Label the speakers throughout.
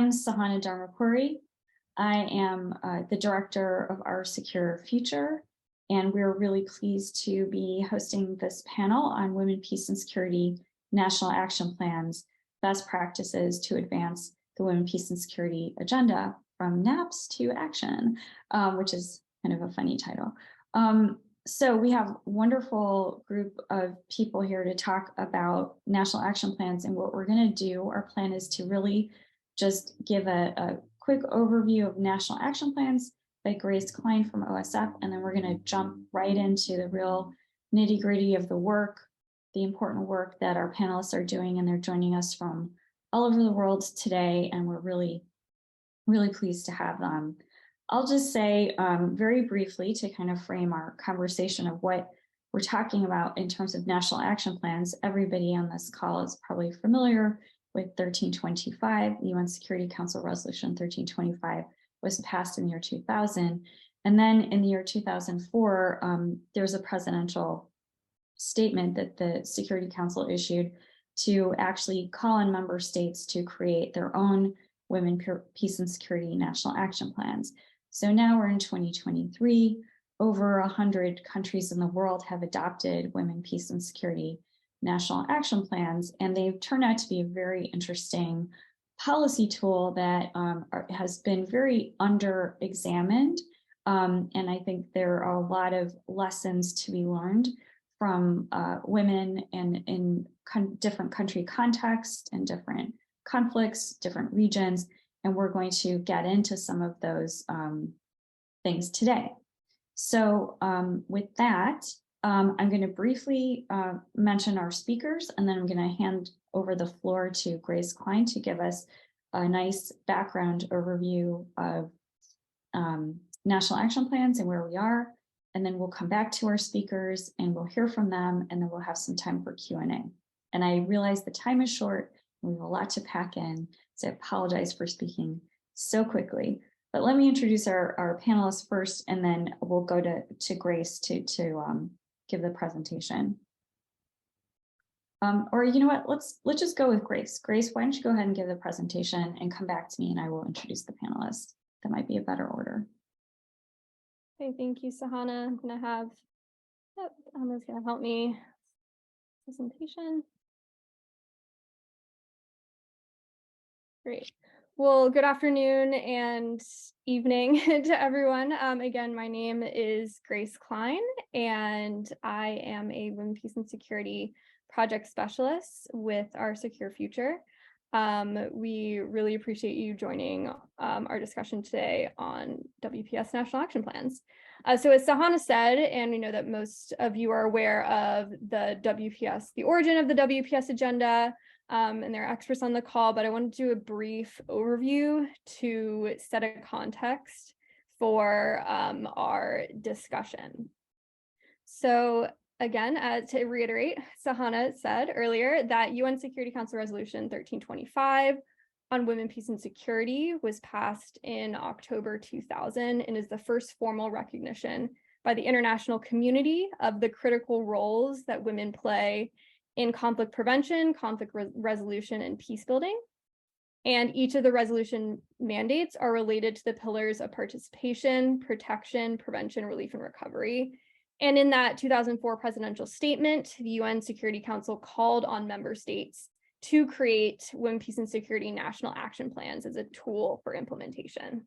Speaker 1: I'm Sahana Dharmapuri. I am the director of our Secure Future, and we're really pleased to be hosting this panel on Women, Peace, and Security National Action Plans, Best Practices to Advance the Women, Peace, and Security Agenda from NAPs to Action, which is kind of a funny title. So we have a wonderful group of people here to talk about national action plans, and what we're going to do, our plan is to really just give a quick overview of national action plans by Grace Klein from OSF, and then we're going to jump right into the real nitty-gritty of the work, the important work that our panelists are doing, and they're joining us from all over the world today, and we're really pleased to have them. I'll just say very briefly to kind of frame our conversation of what we're talking about in terms of national action plans. Everybody on this call is probably familiar with 1325. The UN Security Council Resolution 1325 was passed in the year 2000. And then in the year 2004, there's a presidential statement that the Security Council issued to actually call on member states to create their own Women, Peace, and Security National Action Plans. So now we're in 2023, over 100 countries in the world have adopted Women, Peace, and Security National Action Plans, and they've turned out to be a very interesting policy tool that has been very under-examined, and I think there are a lot of lessons to be learned from women and in different country contexts and different conflicts, different regions, and we're going to get into some of those things today. So with that, I'm going to briefly mention our speakers, and then I'm going to hand over the floor to Grace Klein to give us a nice background overview of national action plans and where we are. And then we'll come back to our speakers and we'll hear from them, and then we'll have some time for Q&A. And I realize the time is short, and we have a lot to pack in, so I apologize for speaking so quickly. But let me introduce our panelists first, and then we'll go to Grace to give the presentation. Or you know what, let's just go with Grace. Grace, why don't you go ahead and give the presentation and come back to me, and I will introduce the panelists. That might be a better order.
Speaker 2: Okay, thank you, Sahana. I'm gonna have, Emma's gonna help me. Presentation. Great. Well, good afternoon and evening to everyone. Again, my name is Grace Klein, and I am a Women, Peace, and Security project specialist with our Secure Future. We really appreciate you joining our discussion today on WPS National Action Plans. So as Sahana said, and we know that most of you are aware of the WPS, the origin of the WPS agenda, and there are experts on the call, but I want to do a brief overview to set a context for our discussion. So again, to reiterate, Sahana said earlier that UN Security Council Resolution 1325 on Women, Peace, and Security was passed in October 2000 and is the first formal recognition by the international community of the critical roles that women play in conflict prevention, conflict resolution, and peace building. And each of the resolution mandates are related to the pillars of participation, protection, prevention, relief, and recovery. And in that 2004 presidential statement, the UN Security Council called on member states to create Women, Peace, and Security National Action Plans as a tool for implementation.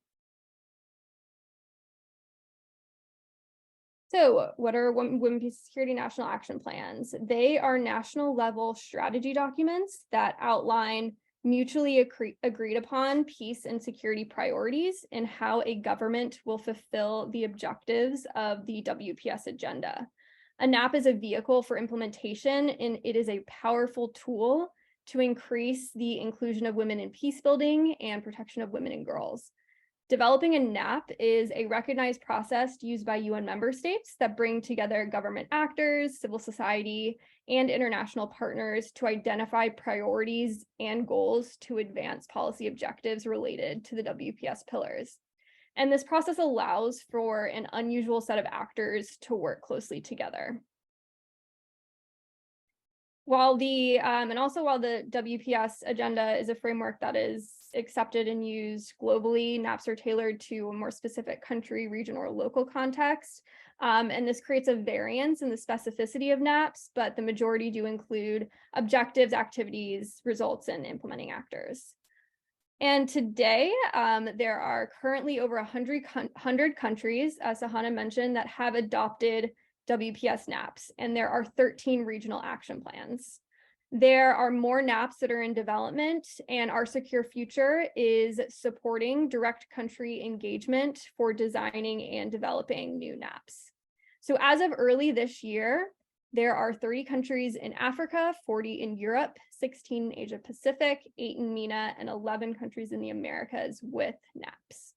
Speaker 2: So what are Women, Peace, and Security National Action Plans? They are national level strategy documents that outline mutually agreed upon peace and security priorities and how a government will fulfill the objectives of the WPS agenda. A NAP is a vehicle for implementation, and it is a powerful tool to increase the inclusion of women in peace building and protection of women and girls. Developing a NAP is a recognized process used by UN member states that bring together government actors, civil society, and international partners to identify priorities and goals to advance policy objectives related to the WPS pillars. And this process allows for an unusual set of actors to work closely together. While the WPS agenda is a framework that is accepted and used globally, NAPs are tailored to a more specific country, region, or local context. And this creates a variance in the specificity of NAPs, but the majority do include objectives, activities, results, and implementing actors. And today, there are currently over 100 countries, as Sahana mentioned, that have adopted WPS NAPs, and there are 13 regional action plans. There are more NAPs that are in development, and our Secure Future is supporting direct country engagement for designing and developing new NAPs. So as of early this year, there are 30 countries in Africa, 40 in Europe, 16 in Asia Pacific, 8 in MENA, and 11 countries in the Americas with NAPs.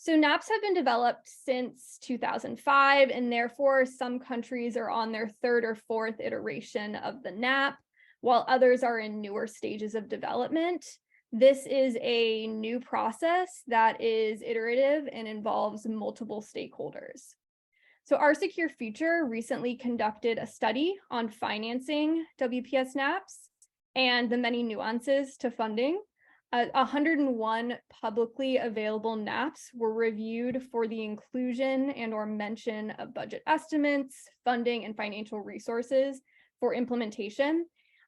Speaker 2: So NAPs have been developed since 2005, and therefore some countries are on their third or fourth iteration of the NAP, while others are in newer stages of development. This is a new process that is iterative and involves multiple stakeholders. So our Secure Future recently conducted a study on financing WPS NAPs and the many nuances to funding. 101 publicly available NAPs were reviewed for the inclusion and/or mention of budget estimates, funding, and financial resources for implementation.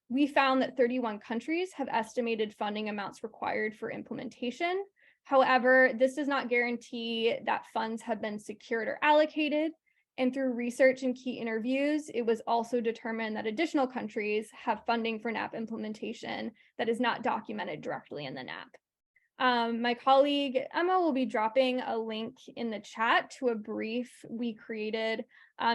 Speaker 2: We found that 31 countries have estimated funding amounts required for implementation. However, this does not guarantee that funds have been secured or allocated. And through research and key interviews, it was also determined that additional countries have funding for NAP implementation that is not documented directly in the NAP. My colleague Emma will be dropping a link in the chat to a brief we created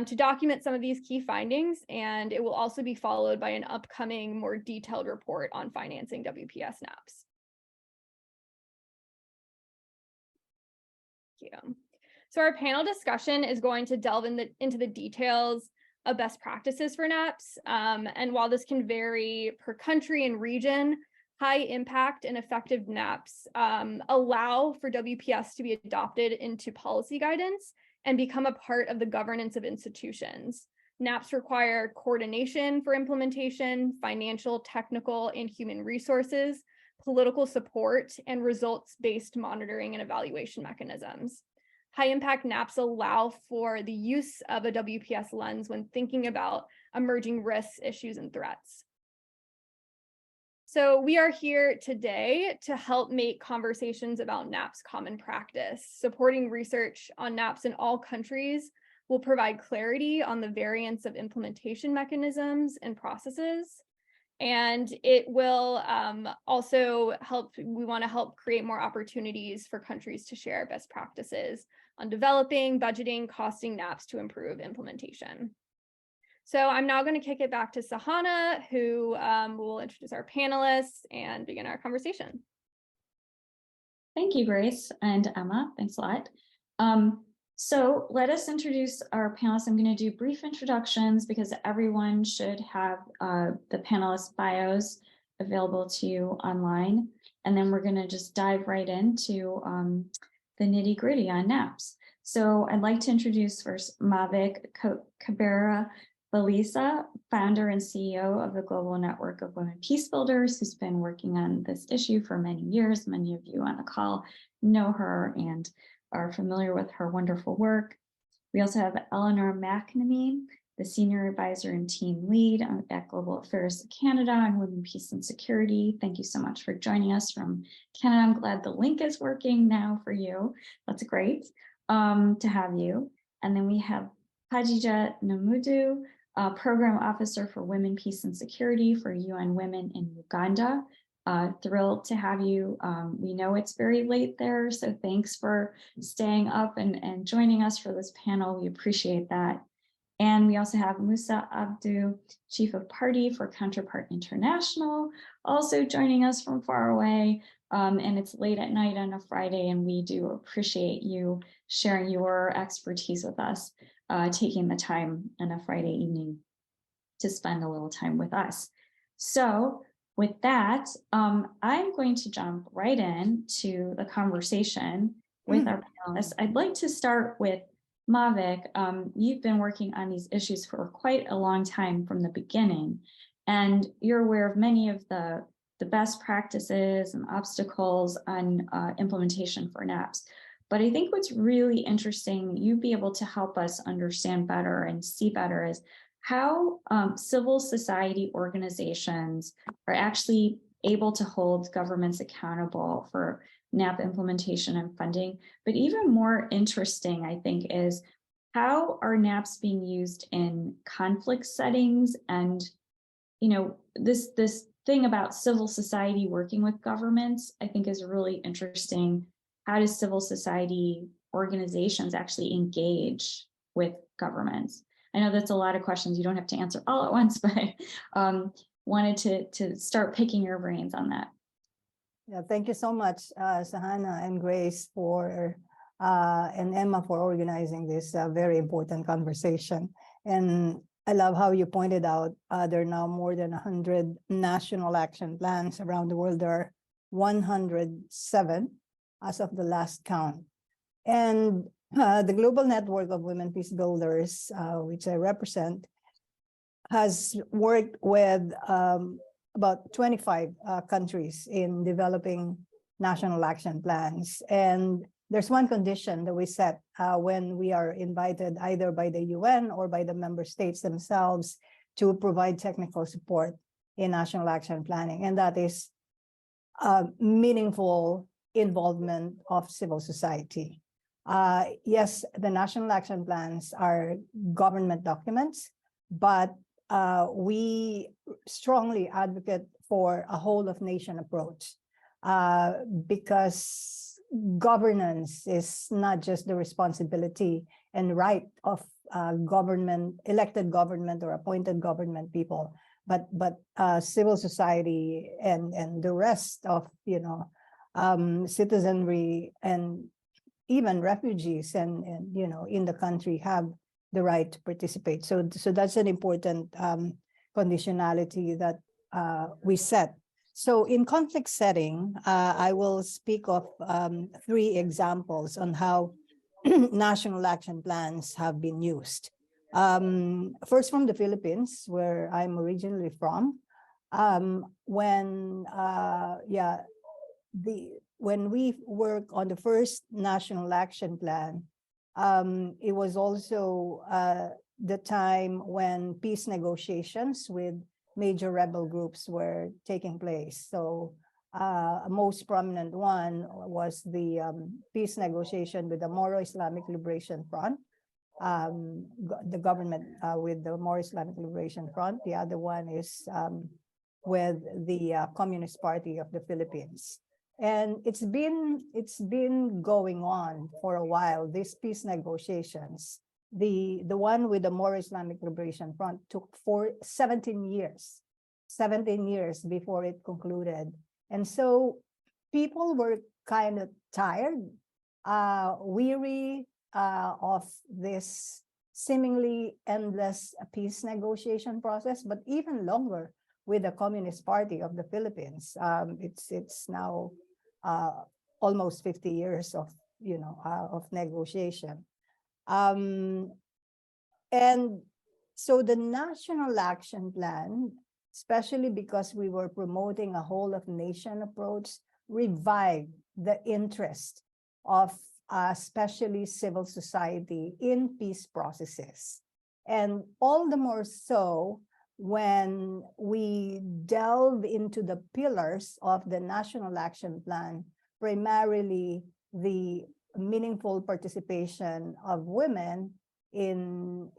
Speaker 2: to document some of these key findings, and it will also be followed by an upcoming, more detailed report on financing WPS NAPs. Thank you. So our panel discussion is going to delve into the details of best practices for NAPs. And while this can vary per country and region, high impact and effective NAPs allow for WPS to be adopted into policy guidance and become a part of the governance of institutions. NAPs require coordination for implementation, financial, technical, and human resources, political support, and results-based monitoring and evaluation mechanisms. High impact NAPs allow for the use of a WPS lens when thinking about emerging risks, issues, and threats. So we are here today to help make conversations about NAPs common practice. Supporting research on NAPs in all countries will provide clarity on the variance of implementation mechanisms and processes. And it will also help, we want to help create more opportunities for countries to share best practices on developing, budgeting, costing NAPs to improve implementation. So I'm now going to kick it back to Sahana, who will introduce our panelists and begin our conversation.
Speaker 1: Thank you, Grace and Emma. Thanks a lot. So let us introduce our panelists. I'm going to do brief introductions because everyone should have the panelist bios available to you online. And then we're going to just dive right into the nitty gritty on NAPs. So I'd like to introduce first Mavic Cabrera Belisa, founder and CEO of the Global Network of Women Peacebuilders, who's been working on this issue for many years. Many of you on the call know her and are familiar with her wonderful work. We also have Eleanor McNamee, the Senior Advisor and Team Lead at Global Affairs Canada on Women, Peace and Security. Thank you so much for joining us from Canada. I'm glad the link is working now for you. That's great to have you. And then we have Khadija Namudu, Program Officer for Women, Peace and Security for UN Women in Uganda. Thrilled to have you. We know it's very late there, so thanks for staying up and joining us for this panel. We appreciate that. And we also have Musa Abdu, Chief of Party for Counterpart International, also joining us from far away. And it's late at night on a Friday, and we do appreciate you sharing your expertise with us, taking the time on a Friday evening to spend a little time with us. So with that, I'm going to jump right into the conversation with our panelists. I'd like to start with Mavic, you've been working on these issues for quite a long time from the beginning, and you're aware of many of the best practices and obstacles on implementation for NAPs. But I think what's really interesting, you'd be able to help us understand better and see better, is how civil society organizations are actually able to hold governments accountable for NAP implementation and funding. But even more interesting, I think, is how are NAPs being used in conflict settings? And, you know, this thing about civil society working with governments, I think, is really interesting. How does civil society organizations actually engage with governments? I know that's a lot of questions you don't have to answer all at once, but wanted to start picking your brains on that.
Speaker 3: Yeah, thank you so much, Sahana and Grace and Emma for organizing this very important conversation. And I love how you pointed out there are now more than 100 national action plans around the world. There are 107 as of the last count. And the Global Network of Women Peace Builders, which I represent, has worked with about 25 countries in developing national action plans. And there's one condition that we set when we are invited either by the UN or by the member states themselves to provide technical support in national action planning, and that is meaningful involvement of civil society. Yes, the national action plans are government documents, but we strongly advocate for a whole of nation approach because governance is not just the responsibility and right of elected government or appointed government people, but civil society and the rest of citizenry and even refugees and in the country have the right to participate. So that's an important conditionality that we set. So in conflict setting, I will speak of 3 examples on how national action plans have been used. First, from the Philippines, where I'm originally from, when we worked on the first national action plan, it was also the time when peace negotiations with major rebel groups were taking place. So a most prominent one was the peace negotiation with the Moro Islamic Liberation Front, the government with the Moro Islamic Liberation Front. The other one is with the Communist Party of the Philippines. And it's been going on for a while, these peace negotiations. The one with the Moro Islamic Liberation Front took 17 years before it concluded. And so people were kind of tired, weary of this seemingly endless peace negotiation process, but even longer with the Communist Party of the Philippines. It's now almost 50 years of negotiation. And so the National Action Plan, especially because we were promoting a whole of nation approach, revived the interest of especially civil society in peace processes. And all the more so when we delve into the pillars of the National Action Plan, primarily the meaningful participation of women in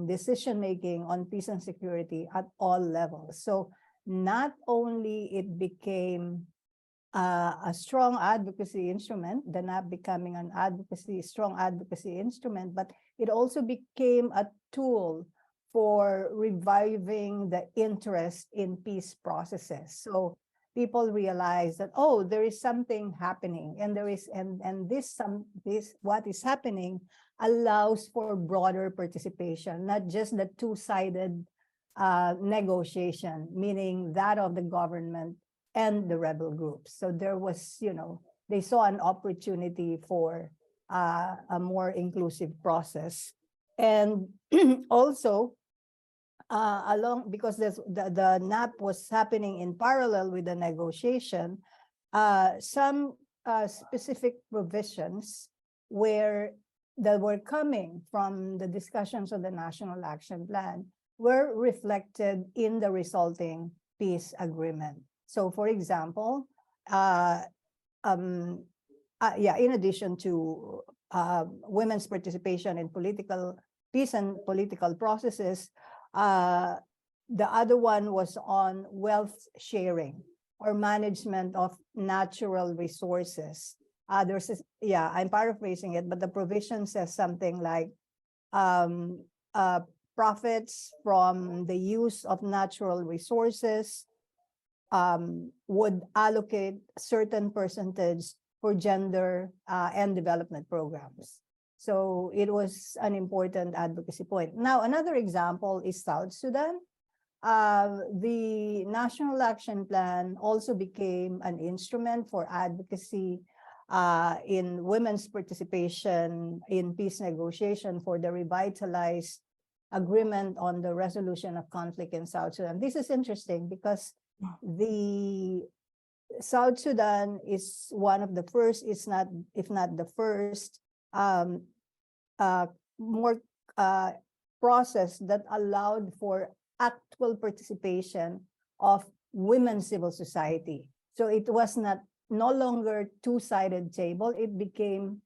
Speaker 3: decision-making on peace and security at all levels. So not only it became a strong advocacy instrument, the NAP becoming an strong advocacy instrument, but it also became a tool for reviving the interest in peace processes. So people realize that, oh, there is something happening, and this what is happening allows for broader participation, not just the two-sided negotiation, meaning that of the government and the rebel groups. So there was, they saw an opportunity for a more inclusive process. And also, because the NAP was happening in parallel with the negotiation, some specific provisions that were coming from the discussions of the National Action Plan were reflected in the resulting peace agreement. So, for example, in addition to women's participation in peace and political processes, the other one was on wealth sharing or management of natural resources. I'm paraphrasing it, but the provision says something like profits from the use of natural resources would allocate certain percentage for gender and development programs. So it was an important advocacy point. Now, another example is South Sudan. The National Action Plan also became an instrument for advocacy in women's participation in peace negotiation for the revitalized agreement on the resolution of conflict in South Sudan. This is interesting because the South Sudan is one of the first, if not the first, more process that allowed for actual participation of women's civil society. So it was no longer two-sided table. It became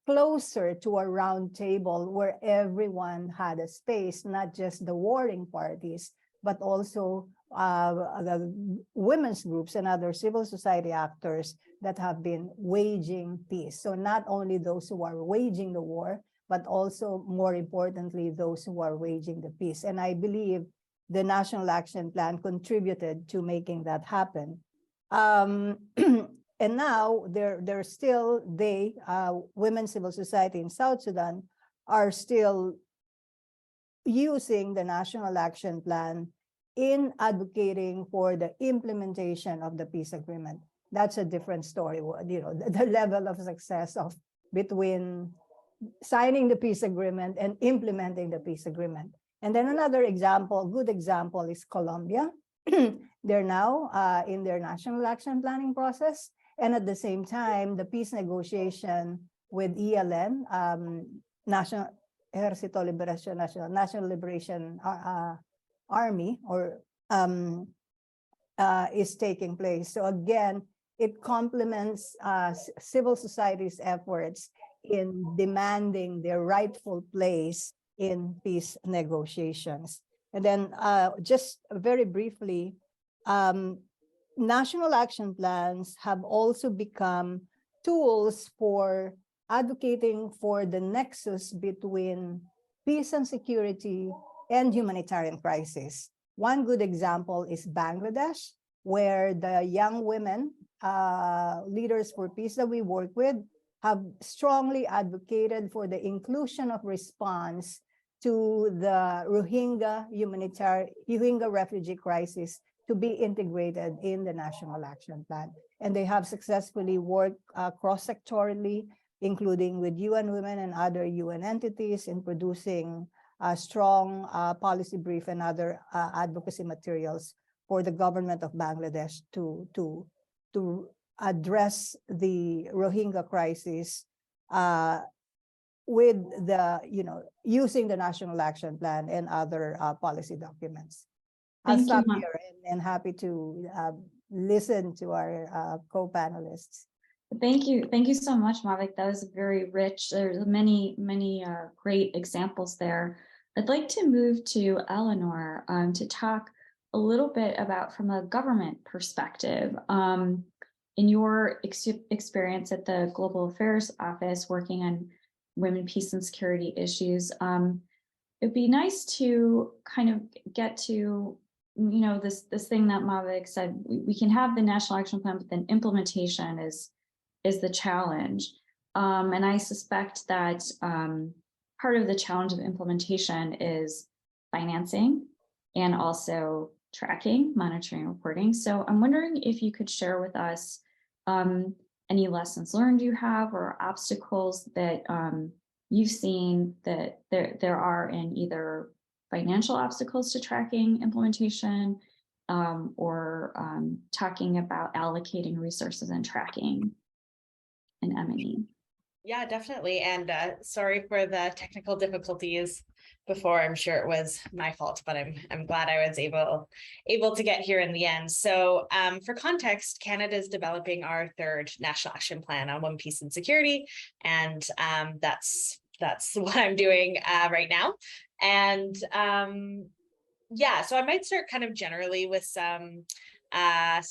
Speaker 3: closer to a round table where everyone had a space, not just the warring parties, but also the women's groups and other civil society actors that have been waging peace. So not only those who are waging the war, but also, more importantly, those who are waging the peace. And I believe the National Action Plan contributed to making that happen. And now women's civil society in South Sudan are still using the National Action Plan in advocating for the implementation of the peace agreement. That's a different story. You know, the level of success between signing the peace agreement and implementing the peace agreement. And then another example, good example, is Colombia. They're now in their national action planning process. And at the same time, the peace negotiation with ELN, National Ejército Liberación Nacional, National Liberation Army, or is taking place. So again, it complements civil society's efforts in demanding their rightful place in peace negotiations. And then just very briefly, national action plans have also become tools for advocating for the nexus between peace and security and humanitarian crisis. One good example is Bangladesh, where the young women leaders for peace that we work with have strongly advocated for the inclusion of response to the Rohingya refugee crisis to be integrated in the National Action Plan. And they have successfully worked cross-sectorally, including with UN Women and other UN entities, in producing a strong policy brief and other advocacy materials for the government of Bangladesh to address the Rohingya crisis with using the National Action Plan and other policy documents. I'll stop here and happy to listen to our co-panelists.
Speaker 1: Thank you so much, Mavik. That was very rich. There's many great examples there. I'd like to move to Eleanor to talk a little bit about, from a government perspective, in your experience at the Global Affairs Office working on women, peace, and security issues. It'd be nice to kind of get to, this thing that Mavik said. We can have the National Action Plan, but then implementation is the challenge. And I suspect that part of the challenge of implementation is financing and also tracking, monitoring, reporting. So I'm wondering if you could share with us any lessons learned you have or obstacles that you've seen that there are in either financial obstacles to tracking implementation or talking about allocating resources and tracking in M&E.
Speaker 4: Yeah, definitely. And sorry for the technical difficulties before. I'm sure it was my fault, but I'm glad I was able to get here in the end. So for context, Canada is developing our third National Action Plan on Women, Peace and Security. And that's what I'm doing right now. And yeah, so I might start kind of generally with some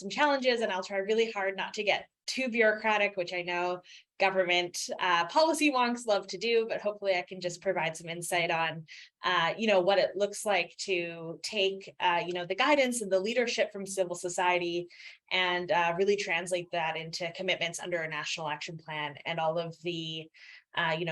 Speaker 4: challenges, and I'll try really hard not to get too bureaucratic, which I know government policy wonks love to do, but hopefully I can just provide some insight on, what it looks like to take, the guidance and the leadership from civil society and really translate that into commitments under a national action plan and all of the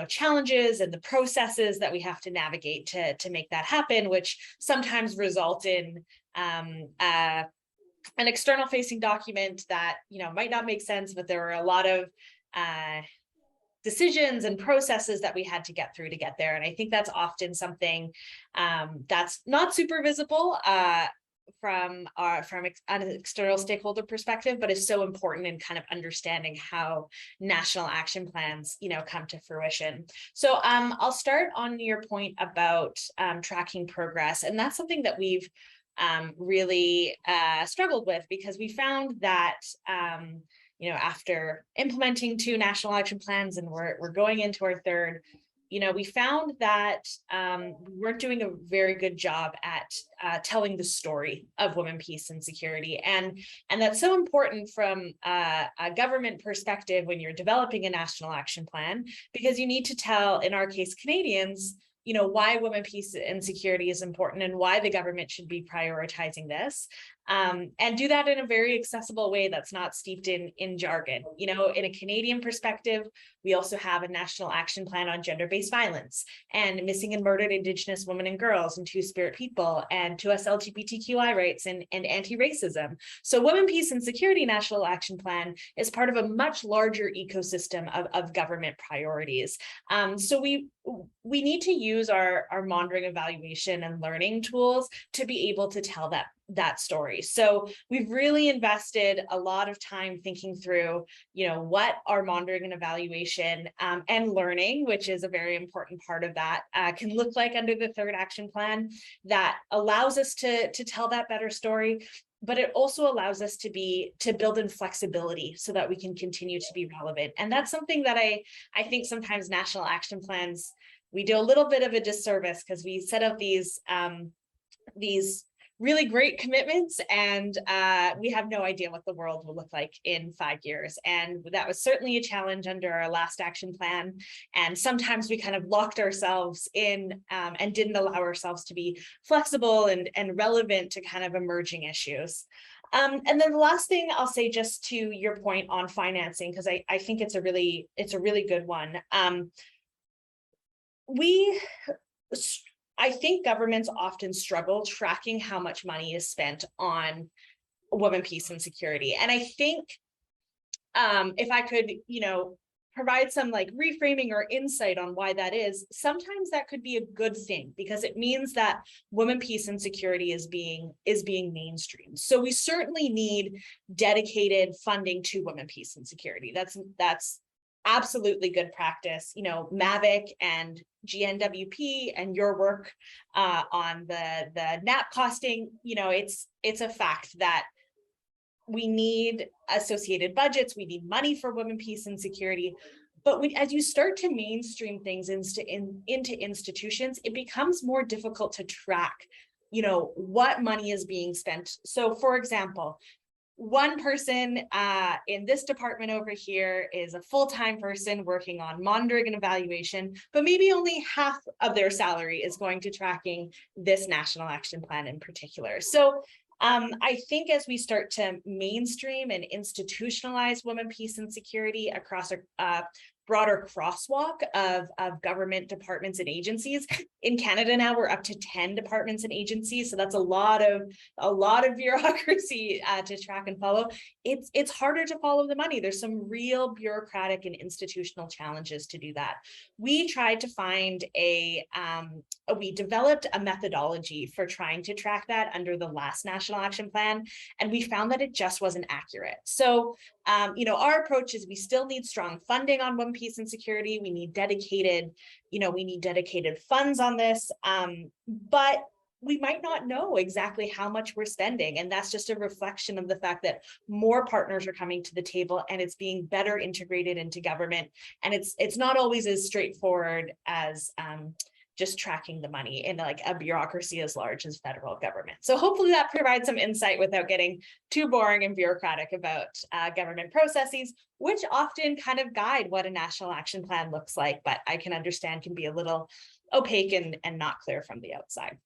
Speaker 4: challenges and the processes that we have to navigate to make that happen, which sometimes result in an external facing document that might not make sense, but there were a lot of decisions and processes that we had to get through to get there. And I think that's often something that's not super visible from an external stakeholder perspective, but is so important in kind of understanding how national action plans come to fruition. So I'll start on your point about tracking progress, and that's something that we've really struggled with, because we found that after implementing 2 national action plans and we're going into our third, we found that we weren't doing a very good job at telling the story of women, peace, and security. And that's so important from a government perspective when you're developing a national action plan, because you need to tell, in our case, Canadians, why women, peace, and security is important and why the government should be prioritizing this. And do that in a very accessible way that's not steeped in jargon. In a Canadian perspective, we also have a national action plan on gender-based violence and missing and murdered Indigenous women and girls and Two-Spirit people and to us LGBTQI rights and anti-racism. So Women, Peace, and Security National Action Plan is part of a much larger ecosystem of government priorities. So we need to use our monitoring, evaluation, and learning tools to be able to tell that story. So we've really invested a lot of time thinking through, what our monitoring and evaluation and learning, which is a very important part of that, can look like under the third action plan that allows us to tell that better story. But it also allows us to build in flexibility so that we can continue to be relevant. And that's something that I think sometimes national action plans, we do a little bit of a disservice, because we set up these really great commitments and we have no idea what the world will look like in 5 years. And that was certainly a challenge under our last action plan. And sometimes we kind of locked ourselves in and didn't allow ourselves to be flexible and relevant to kind of emerging issues. And then the last thing I'll say, just to your point on financing, because I think it's a really good one. I think governments often struggle tracking how much money is spent on women, peace, and security. And I think if I could, provide some reframing or insight on why that is, sometimes that could be a good thing, because it means that women, peace, and security is being mainstreamed. So we certainly need dedicated funding to women, peace, and security. That's absolutely good practice. Mavic and GNWP and your work on the NAP costing, it's a fact that we need associated budgets, we need money for women, peace, and security. But as you start to mainstream things into institutions, it becomes more difficult to track, what money is being spent. So for example, one person in this department over here is a full-time person working on monitoring and evaluation, but maybe only half of their salary is going to tracking this national action plan in particular. So I think as we start to mainstream and institutionalize women, peace, and security across broader crosswalk of government departments and agencies. In Canada now, we're up to 10 departments and agencies. So that's a lot of bureaucracy to track and follow. It's harder to follow the money. There's some real bureaucratic and institutional challenges to do that. We tried to find we developed a methodology for trying to track that under the last National Action Plan, and we found that it just wasn't accurate. So, our approach is we still need strong funding on women, peace, and security. We need dedicated funds on this, but we might not know exactly how much we're spending. And that's just a reflection of the fact that more partners are coming to the table and it's being better integrated into government. And it's not always as straightforward as just tracking the money in like a bureaucracy as large as federal government. So hopefully that provides some insight without getting too boring and bureaucratic about government processes, which often kind of guide what a national action plan looks like, but I can understand can be a little opaque and not clear from the outside.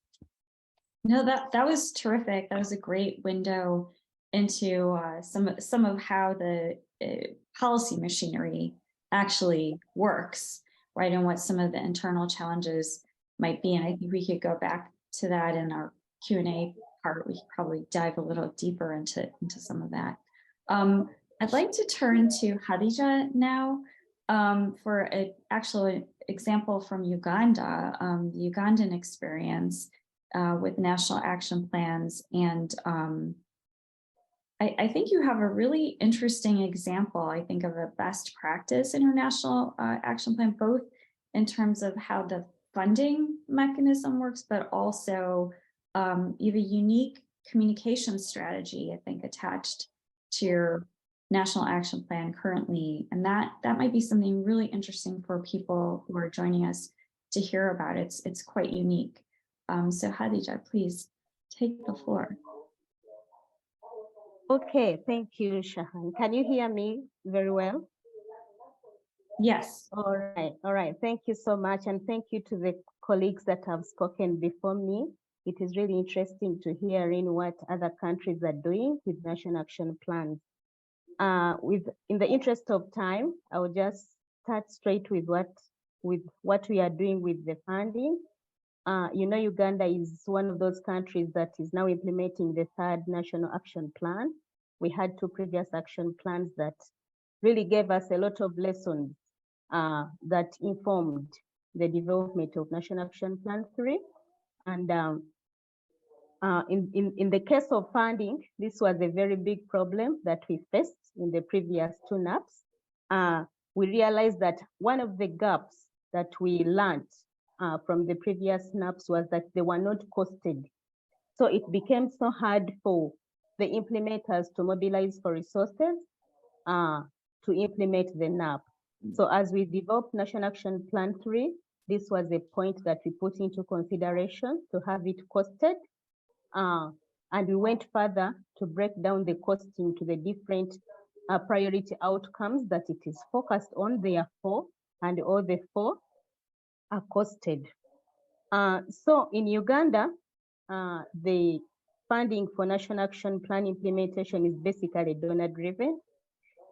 Speaker 1: No, that was terrific. That was a great window into some of how the policy machinery actually works, right? And what some of the internal challenges might be. And I think we could go back to that in our Q&A part. We could probably dive a little deeper into some of that. I'd like to turn to Khadija now for an actual example from Uganda, the Ugandan experience with national action plans. And I think you have a really interesting example, I think, of a best practice international action plan, both in terms of how the funding mechanism works, but also you have a unique communication strategy, I think, attached to your national action plan currently. And that might be something really interesting for people who are joining us to hear about. It's quite unique. So Khadija, please take the floor.
Speaker 5: Okay, thank you, Shahan. Can you hear me very well?
Speaker 1: Yes.
Speaker 5: All right. Thank you so much. And thank you to the colleagues that have spoken before me. It is really interesting to hear in what other countries are doing with national action plans. In the interest of time, I will just start straight with what we are doing with the funding. Uganda is one of those countries that is now implementing the third national action plan. We had two previous action plans that really gave us a lot of lessons that informed the development of National Action Plan 3. And in the case of funding, this was a very big problem that we faced in the previous two NAPs. We realized that one of the gaps that we learned from the previous NAPs was that they were not costed. So it became so hard for the implementers to mobilize for resources to implement the NAP. So as we developed National Action Plan 3, this was a point that we put into consideration to have it costed. And we went further to break down the costing to the different priority outcomes that it is focused on. There are 4, and all the 4 are costed. So in Uganda, the funding for National Action Plan implementation is basically donor-driven.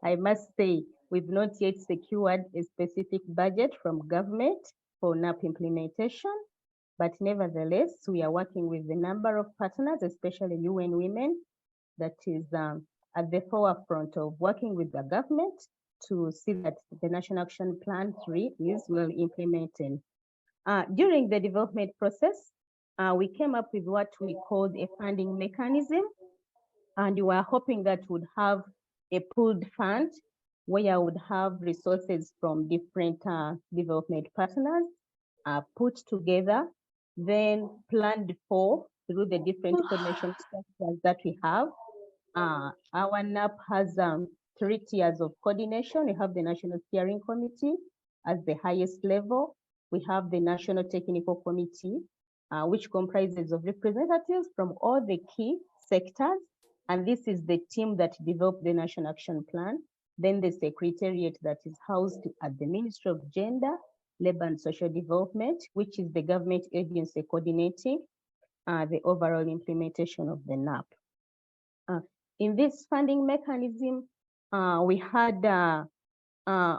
Speaker 5: I must say, we've not yet secured a specific budget from government for NAP implementation, but nevertheless, we are working with a number of partners, especially UN Women, that is at the forefront of working with the government to see that the National Action Plan 3 is well implemented. During the development process, we came up with what we called a funding mechanism, and we were hoping that would have a pooled fund where I would have resources from different development partners put together, then planned for through the different coordination structures that we have. Our NAP has 3 tiers of coordination. We have the National Steering Committee as the highest level. We have the National Technical Committee, which comprises of representatives from all the key sectors. And this is the team that developed the National Action Plan. Then the Secretariat that is housed at the Ministry of Gender, Labor and Social Development, which is the government agency coordinating the overall implementation of the NAP. In this funding mechanism, we had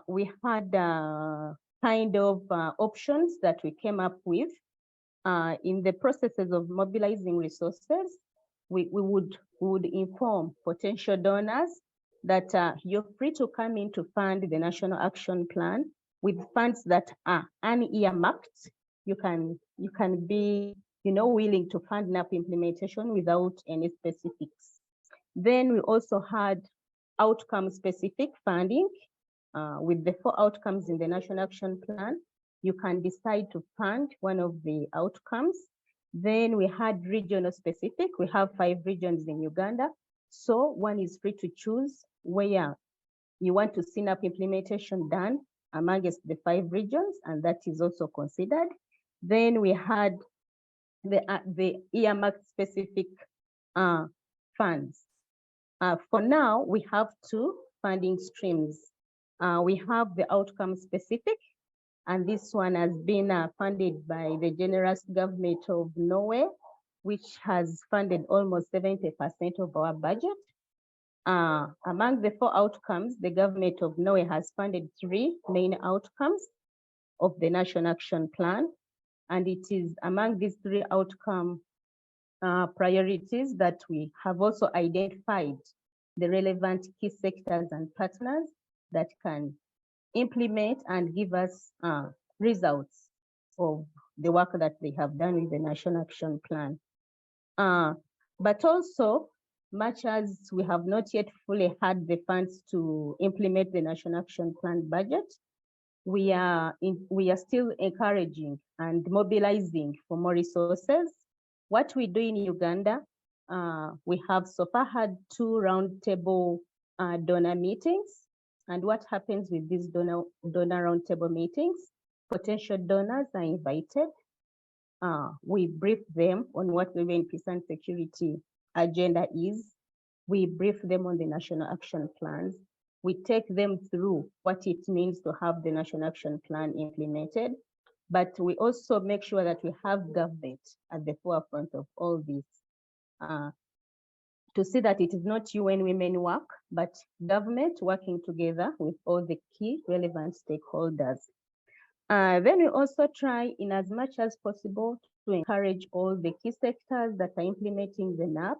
Speaker 5: we had kind of options that we came up with. In the processes of mobilizing resources, we would inform potential donors that you're free to come in to fund the National Action Plan with funds that are unearmarked. You can be willing to fund NAP implementation without any specifics. Then we also had outcome-specific funding. With the 4 outcomes in the National Action Plan, you can decide to fund one of the outcomes. Then we had regional specific. We have 5 regions in Uganda. So one is free to choose where you want to see NAP implementation done amongst the 5 regions, and that is also considered. Then we had the earmarked specific funds. For now, we have 2 funding streams. We have the outcome specific, and this one has been funded by the generous government of Norway, which has funded almost 70% of our budget. Among the 4 outcomes, the government of Norway has funded 3 main outcomes of the National Action Plan. And it is among these 3 outcome priorities that we have also identified the relevant key sectors and partners that can implement and give us results of the work that they have done with the National Action Plan. But also, much as we have not yet fully had the funds to implement the National Action Plan budget, we are still encouraging and mobilizing for more resources. What we do in Uganda, we have so far had 2 roundtable donor meetings. And what happens with these donor roundtable meetings? Potential donors are invited. We brief them on what Women, Peace and Security agenda is. We brief them on the National Action Plans. We take them through what it means to have the National Action Plan implemented. But we also make sure that we have government at the forefront of all this, to see that it is not UN Women work, but government working together with all the key relevant stakeholders. Then we also try in as much as possible to encourage all the key sectors that are implementing the NAP.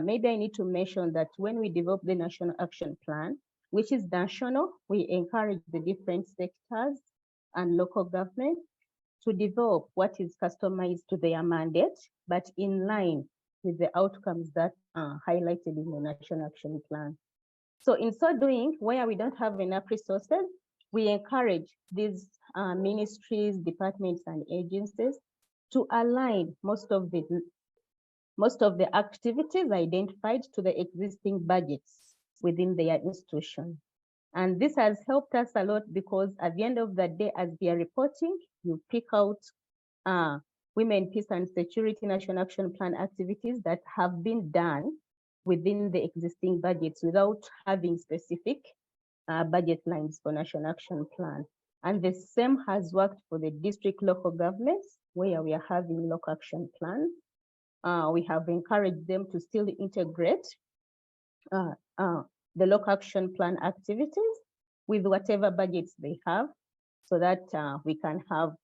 Speaker 5: Maybe I need to mention that when we develop the National Action Plan, which is national, we encourage the different sectors and local government to develop what is customized to their mandate, but in line with the outcomes that are highlighted in the National Action Plan. So in so doing, where we don't have enough resources, we encourage these ministries, departments, and agencies to align most of the activities identified to the existing budgets within their institution. And this has helped us a lot because at the end of the day, as we are reporting, you pick out Women, Peace and Security National Action Plan activities that have been done within the existing budgets without having specific budget lines for National Action Plan. And the same has worked for the district local governments where we are having local action plans. We have encouraged them to still integrate the local action plan activities with whatever budgets they have, so that we can have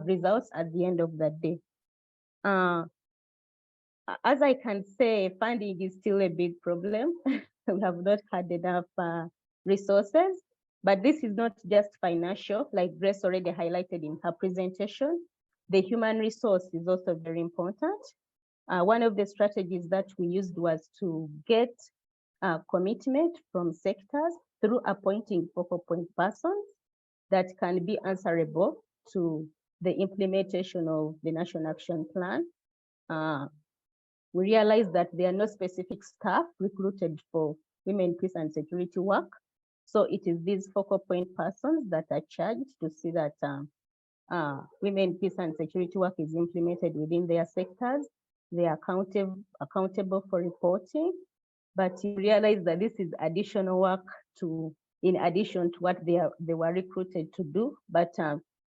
Speaker 5: results at the end of the day. As I can say, funding is still a big problem. We have not had enough resources, but this is not just financial, like Grace already highlighted in her presentation. The human resource is also very important. One of the strategies that we used was to get commitment from sectors through appointing focal point persons that can be answerable to the implementation of the National Action Plan. We realized that there are no specific staff recruited for Women, Peace and Security work. So it is these focal point persons that are charged to see that Women, Peace and Security work is implemented within their sectors. They are accountable for reporting, but you realize that this is additional work in addition to what they were recruited to do. But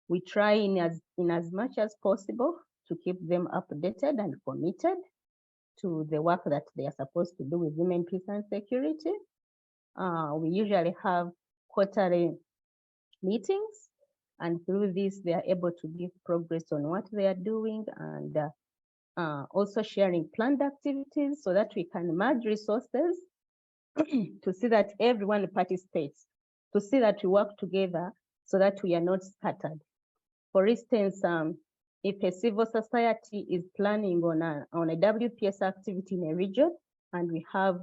Speaker 5: we try in as much as possible to keep them updated and committed to the work that they are supposed to do with Women, Peace and Security. We usually have quarterly meetings, and through this, they are able to give progress on what they are doing, and also sharing planned activities so that we can merge resources to see that everyone participates, to see that we work together so that we are not scattered. For instance, if a civil society is planning on a WPS activity in a region, and we have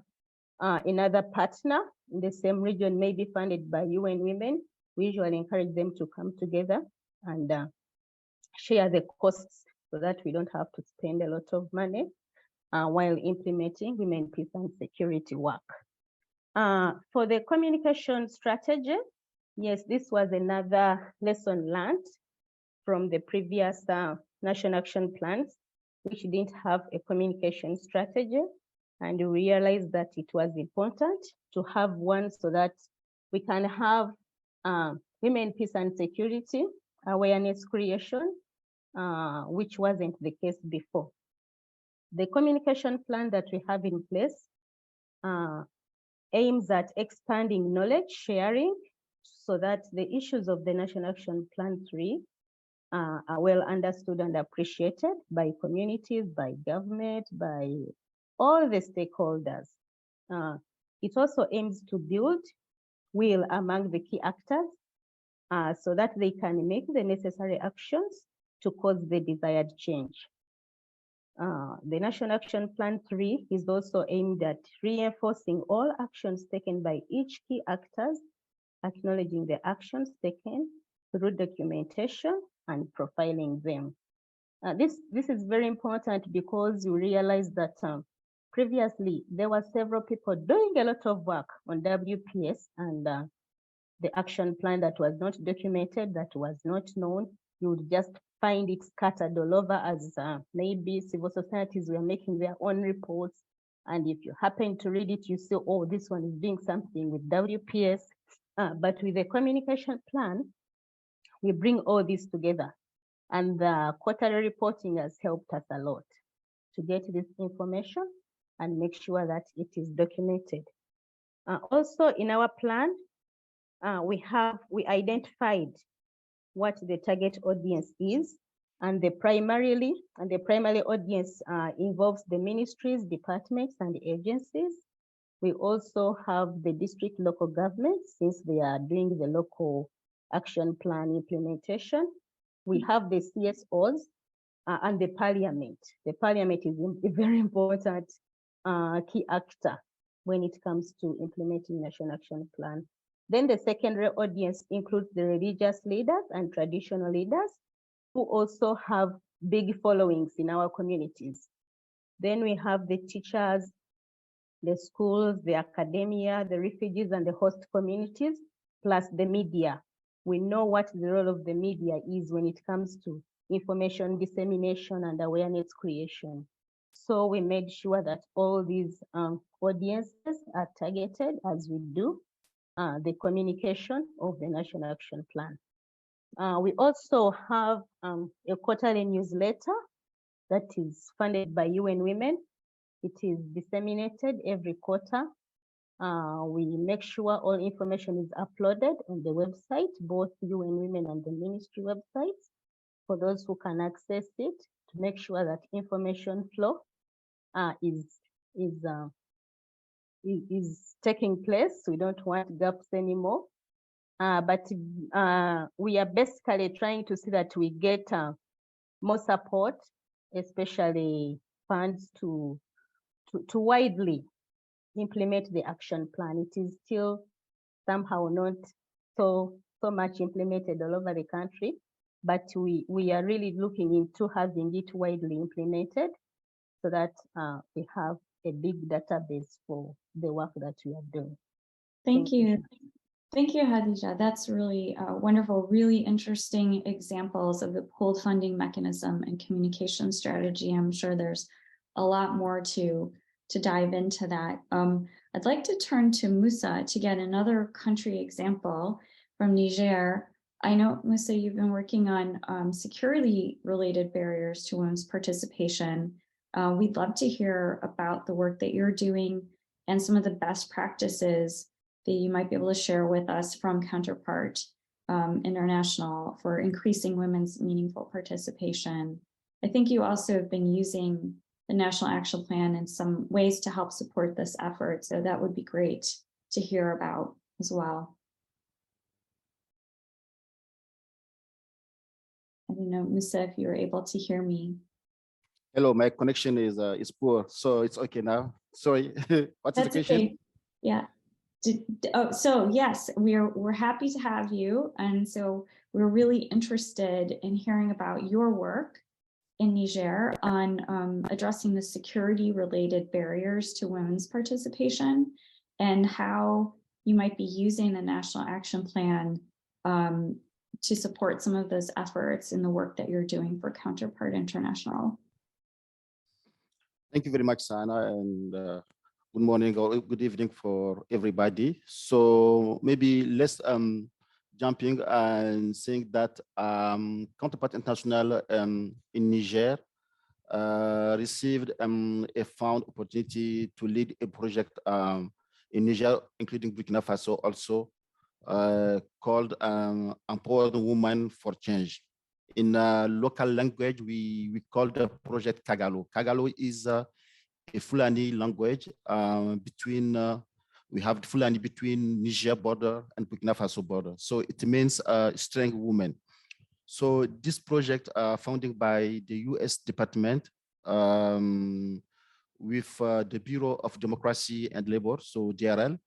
Speaker 5: another partner in the same region, maybe funded by UN Women, we usually encourage them to come together and share the costs so that we don't have to spend a lot of money while implementing women, peace, and security work. For the communication strategy, yes, this was another lesson learned from the previous national action plans, which didn't have a communication strategy. And we realized that it was important to have one so that we can have women, peace, and security awareness creation, which wasn't the case before. The communication plan that we have in place aims at expanding knowledge sharing so that the issues of the National Action Plan 3 are well understood and appreciated by communities, by government, by all the stakeholders. It also aims to build will among the key actors so that they can make the necessary actions to cause the desired change. The National Action Plan 3 is also aimed at reinforcing all actions taken by each key actors, acknowledging the actions taken through documentation and profiling them. This is very important because you realize that previously there were several people doing a lot of work on WPS, and the action plan that was not documented, that was not known, you would just find it scattered all over as maybe civil societies were making their own reports. And if you happen to read it, you see, oh, this one is doing something with WPS. But with the communication plan, we bring all this together. And the quarterly reporting has helped us a lot to get this information and make sure that it is documented. Also in our plan, we identified what the target audience is, and the primary audience involves the ministries, departments, and agencies. We also have the district local governments, since they are doing the local action plan implementation. We have the CSOs and the parliament. The parliament is a very important key actor when it comes to implementing National Action Plan. Then the secondary audience includes the religious leaders and traditional leaders who also have big followings in our communities. Then we have the teachers, the schools, the academia, the refugees, and the host communities, plus the media. We know what the role of the media is when it comes to information dissemination and awareness creation. So we made sure that all these audiences are targeted as we do the communication of the National Action Plan. We also have a quarterly newsletter that is funded by UN Women. It is disseminated every quarter. We make sure all information is uploaded on the website, both UN Women and the ministry websites, for those who can access it, to make sure that information flow is taking place. We don't want gaps anymore. But we are basically trying to see that we get more support, especially funds to widely implement the action plan. It is still somehow not so much implemented all over the country, but we are really looking into having it widely implemented so that we have a big database for the work that we are doing.
Speaker 1: Thank you. Thank you, Hadija. That's really wonderful, really interesting examples of the pooled funding mechanism and communication strategy. I'm sure there's a lot more to dive into that. I'd like to turn to Musa to get another country example from Niger. I know, Musa, you've been working on security-related barriers to women's participation. We'd love to hear about the work that you're doing and some of the best practices that you might be able to share with us from Counterpart International for increasing women's meaningful participation. I think you also have been using the National Action Plan in some ways to help support this effort. So that would be great to hear about as well. I don't know, Musa, if you were able to hear me.
Speaker 6: Hello, my connection is poor, so it's okay now. Sorry, what's the question?
Speaker 1: Okay. Yeah. So yes, we're happy to have you, and so we're really interested in hearing about your work in Niger on addressing the security-related barriers to women's participation and how you might be using the National Action Plan to support some of those efforts in the work that you're doing for Counterpart International.
Speaker 6: Thank you very much, Sana, and good morning or good evening for everybody. So maybe let's jumping and saying that Counterpart International in Niger received a found opportunity to lead a project in Niger, including Burkina Faso also, called Empowering Women for Change. In local language, we call the project Kagalo. Kagalo is a Fulani language between, we have Fulani between Niger border and Burkina Faso border. So it means strong woman. So this project founded by the US Department with the Bureau of Democracy and Labor, so DRL,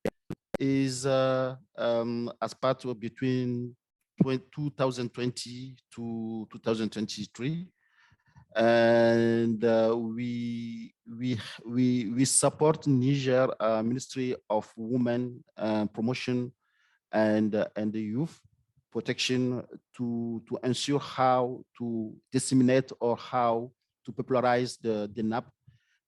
Speaker 6: is as part of between 2020 to 2023, and we support Niger Ministry of Women Promotion and the Youth Protection to ensure how to disseminate or how to popularize the NAP,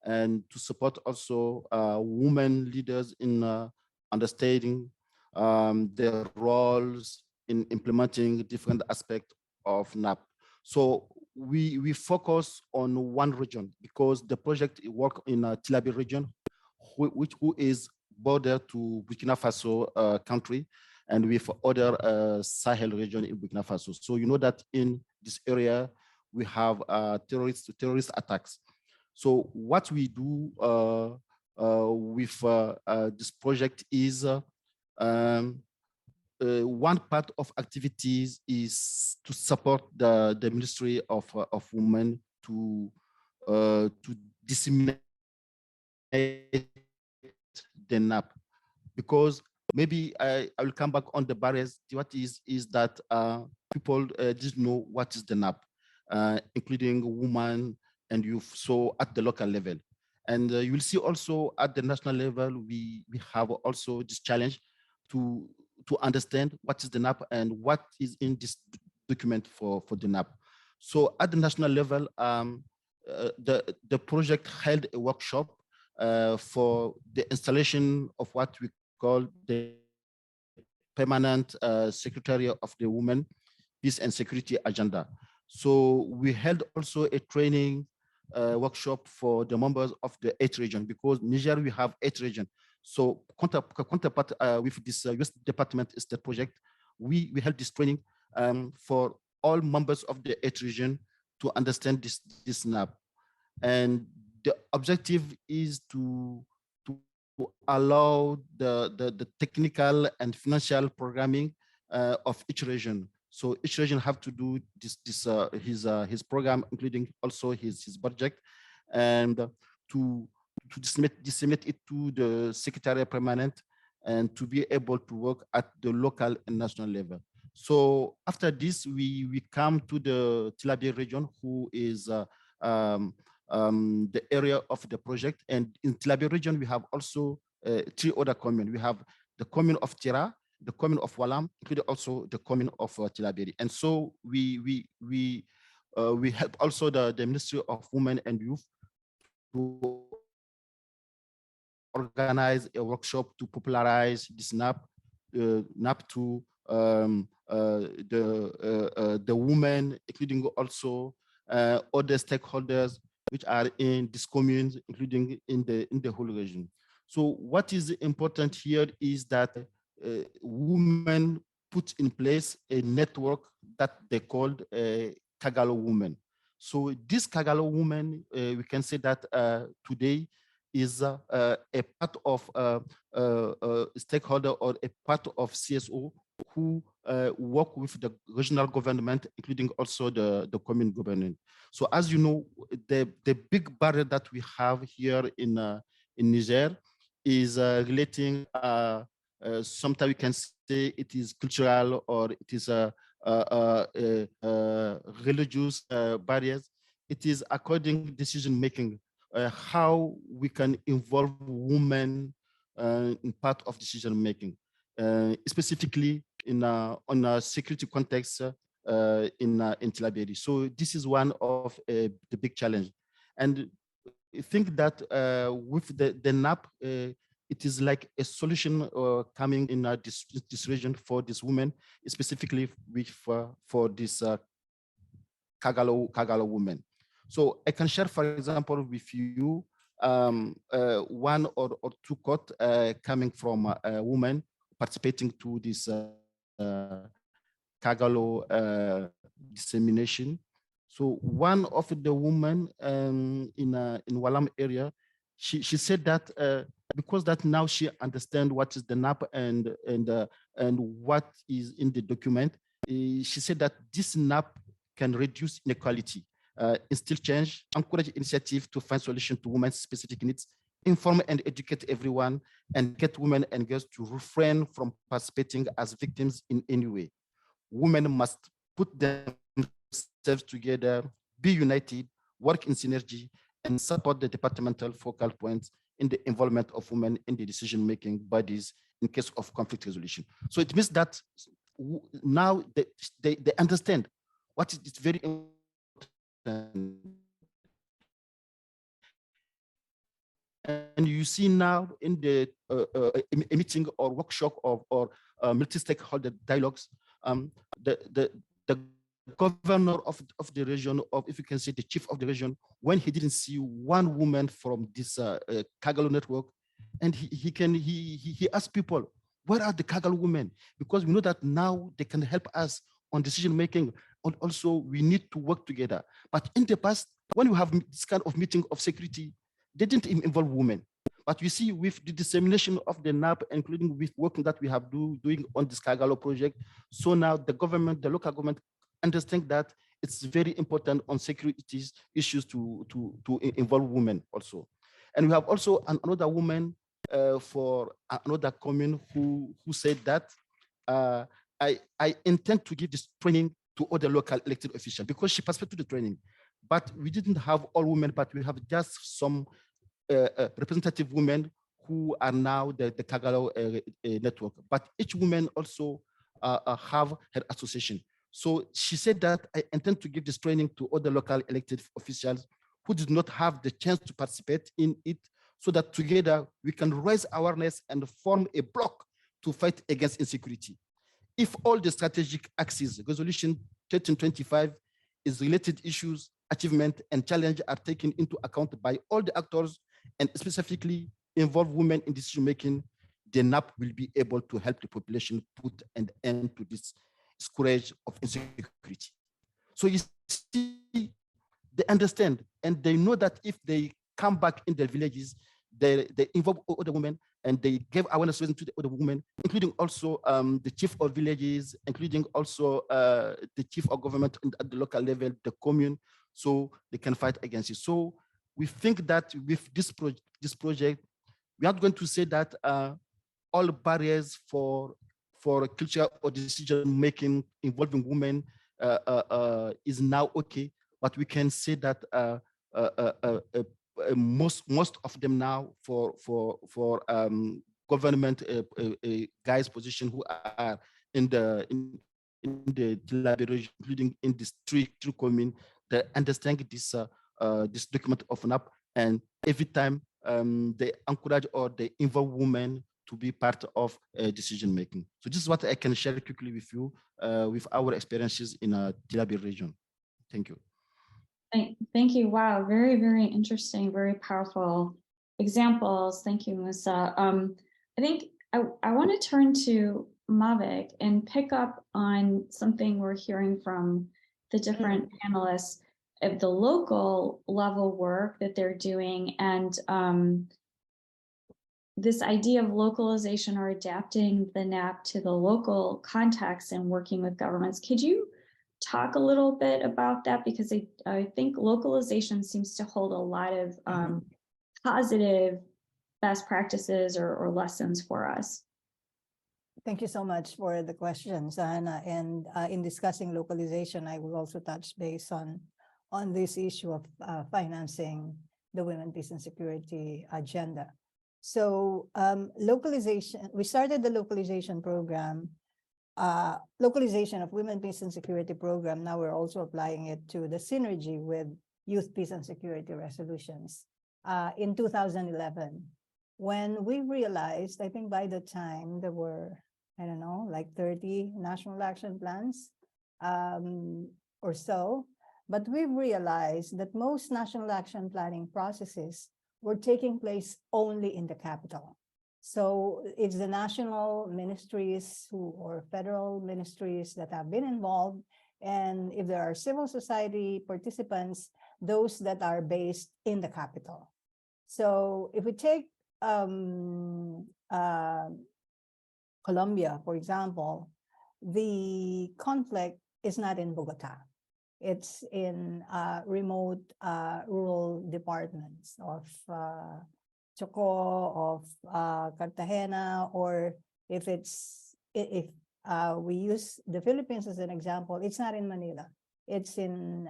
Speaker 6: and to support also women leaders in understanding their roles in implementing different aspects of NAP. So we focus on one region because the project work in Tilabi region, who is border to Burkina Faso country, and with other Sahel region in Burkina Faso. So you know that in this area we have terrorist attacks. So what we do with this project is one part of activities is to support the Ministry of Women to disseminate the NAP, because maybe I will come back on the barriers. What is that people didn't know what is the NAP, including women and youth, so at the local level. And you will see also at the national level, we have also this challenge to understand what is the NAP and what is in this document for the NAP. So at the national level, the project held a workshop for the installation of what we call the permanent Secretary of the Women, Peace and Security Agenda. So we held also a training workshop for the members of the 8 region, because Niger, we have 8 regions. So counterpart with this US Department State project, we held this training for all members of the 8 region to understand this NAP. And the objective is to allow the technical and financial programming of each region. So each region have to do his program, including also his budget, and to disseminate it to the Secretariat Permanent, and to be able to work at the local and national level. So after this, we come to the Tilabé region, who is the area of the project. And in Tilabé region, we have also 3 other communes. We have the commune of Tira, the commune of Walam, including also the commune of Tilaberi. And so we help also the Ministry of Women and Youth to organize a workshop to popularize this NAP to the women, including also other stakeholders which are in this commune, including in the whole region. So what is important here is that women put in place a network that they called Kagalo Women. So this Kagalo Women, we can say that today is a part of stakeholder or a part of CSO who work with the regional government, including also the commune government. So as you know, the big barrier that we have here in Niger is relating, sometimes we can say it is cultural or it is religious barriers. It is according decision making, how we can involve women in part of decision making, specifically on a security context in Tilaberi. So this is one of the big challenge. And I think that with the NAP, it is like a solution coming in this region for this woman, specifically with for this Kagalo women. So I can share, for example, with you one or two quotes coming from a woman participating to this Kagalo dissemination. So one of the women in Walam area, she said that because that now she understands what is the NAP and what is in the document, she said that this NAP can reduce inequality, instill change, encourage initiative to find solution to women's specific needs, inform and educate everyone, and get women and girls to refrain from participating as victims in any way. Women must put themselves together, be united, work in synergy, and support the departmental focal points in the involvement of women in the decision-making bodies in case of conflict resolution. So it means that now they understand what is very important. And you see now in the meeting or workshop or multi-stakeholder dialogues, the governor of the region, of, if you can say the chief of the region, when he didn't see one woman from this Kagalo network, and he asked people, where are the Kagalo women? Because we know that now they can help us on decision making, and also we need to work together. But in the past, when you have this kind of meeting of security, they didn't involve women. But you see, with the dissemination of the NAP, including with working that we have doing on this Kagalo project, so now the government, the local government, understand that it's very important on security issues to involve women also. And we have also another woman for another commune who said that I intend to give this training to other local elected officials because she participated to the training. But we didn't have all women, but we have just some representative women who are now the Kagalo network. But each woman also have her association. So she said that I intend to give this training to other local elected officials who did not have the chance to participate in it, so that together we can raise awareness and form a block to fight against insecurity. If all the strategic axes, resolution 1325, is related issues, achievement, and challenge are taken into account by all the actors and specifically involve women in decision-making, the NAP will be able to help the population put an end to this scourge of insecurity. So you see, they understand and they know that if they come back in their villages, they involve other women and they give awareness to the other women, including also the chief of villages, including also the chief of government at the local level, the commune, so they can fight against it. So we think that with this project, we are going to say that all barriers for culture or decision making involving women is now okay, but we can say that most of them now for government guys position who are in the region, including in this three commune, they understand this this document of NAP, and every time they encourage or they involve women to be part of decision making. So this is what I can share quickly with you with our experiences in Tilaberi region. Thank you.
Speaker 1: Thank you. Wow, very, very interesting, very powerful examples. Thank you, Musa. I think I want to turn to Mavic and pick up on something we're hearing from the different panelists of the local level work that they're doing, and this idea of localization or adapting the NAP to the local context and working with governments. Could you talk a little bit about that? Because I think localization seems to hold a lot of positive best practices or lessons for us.
Speaker 3: Thank you so much for the questions, Anna. And in discussing localization, I will also touch base on this issue of financing the Women, Peace and Security agenda. So localization, we started the localization program, localization of Women, Peace and Security program. Now we're also applying it to the synergy with Youth, Peace and Security resolutions in 2011. When we realized, I think by the time there were, I don't know, like 30 national action plans or so, but we realized that most national action planning processes were taking place only in the capital. So it's the national ministries or federal ministries that have been involved. And if there are civil society participants, those that are based in the capital. So if we take Colombia, for example, the conflict is not in Bogota. It's in remote rural departments of Choco, of Cartagena, or if we use the Philippines as an example, it's not in Manila. It's in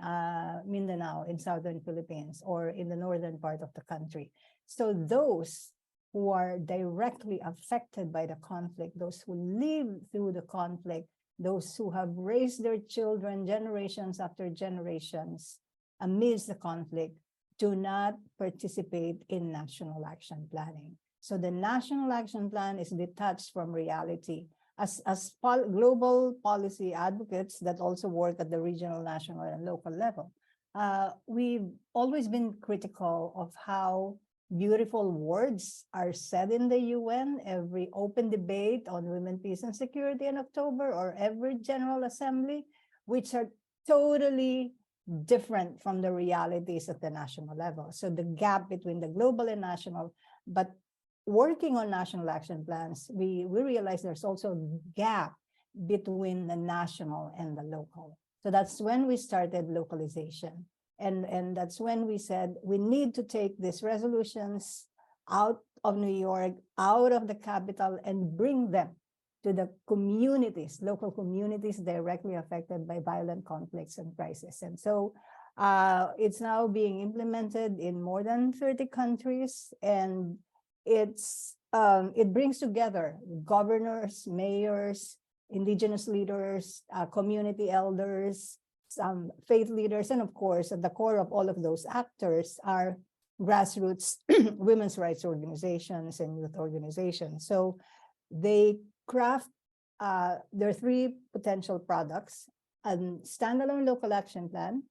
Speaker 3: Mindanao, in southern Philippines, or in the northern part of the country. So those who are directly affected by the conflict, those who live through the conflict, those who have raised their children generations after generations amidst the conflict, do not participate in national action planning. So the national action plan is detached from reality. As global policy advocates that also work at the regional, national, and local level, we've always been critical of how beautiful words are said in the UN, every open debate on women, peace, and security in October, or every General Assembly, which are totally different from the realities at the national level. So the gap between the global and national, but working on national action plans, we realize there's also a gap between the national and the local. So that's when we started localization. And that's when we said we need to take these resolutions out of New York, out of the capital, and bring them to the communities, local communities directly affected by violent conflicts and crises. And so it's now being implemented in more than 30 countries, and it brings together governors, mayors, indigenous leaders, community elders, some faith leaders, and of course, at the core of all of those actors are grassroots women's rights organizations and youth organizations. So they craft their three potential products: a standalone local action plan,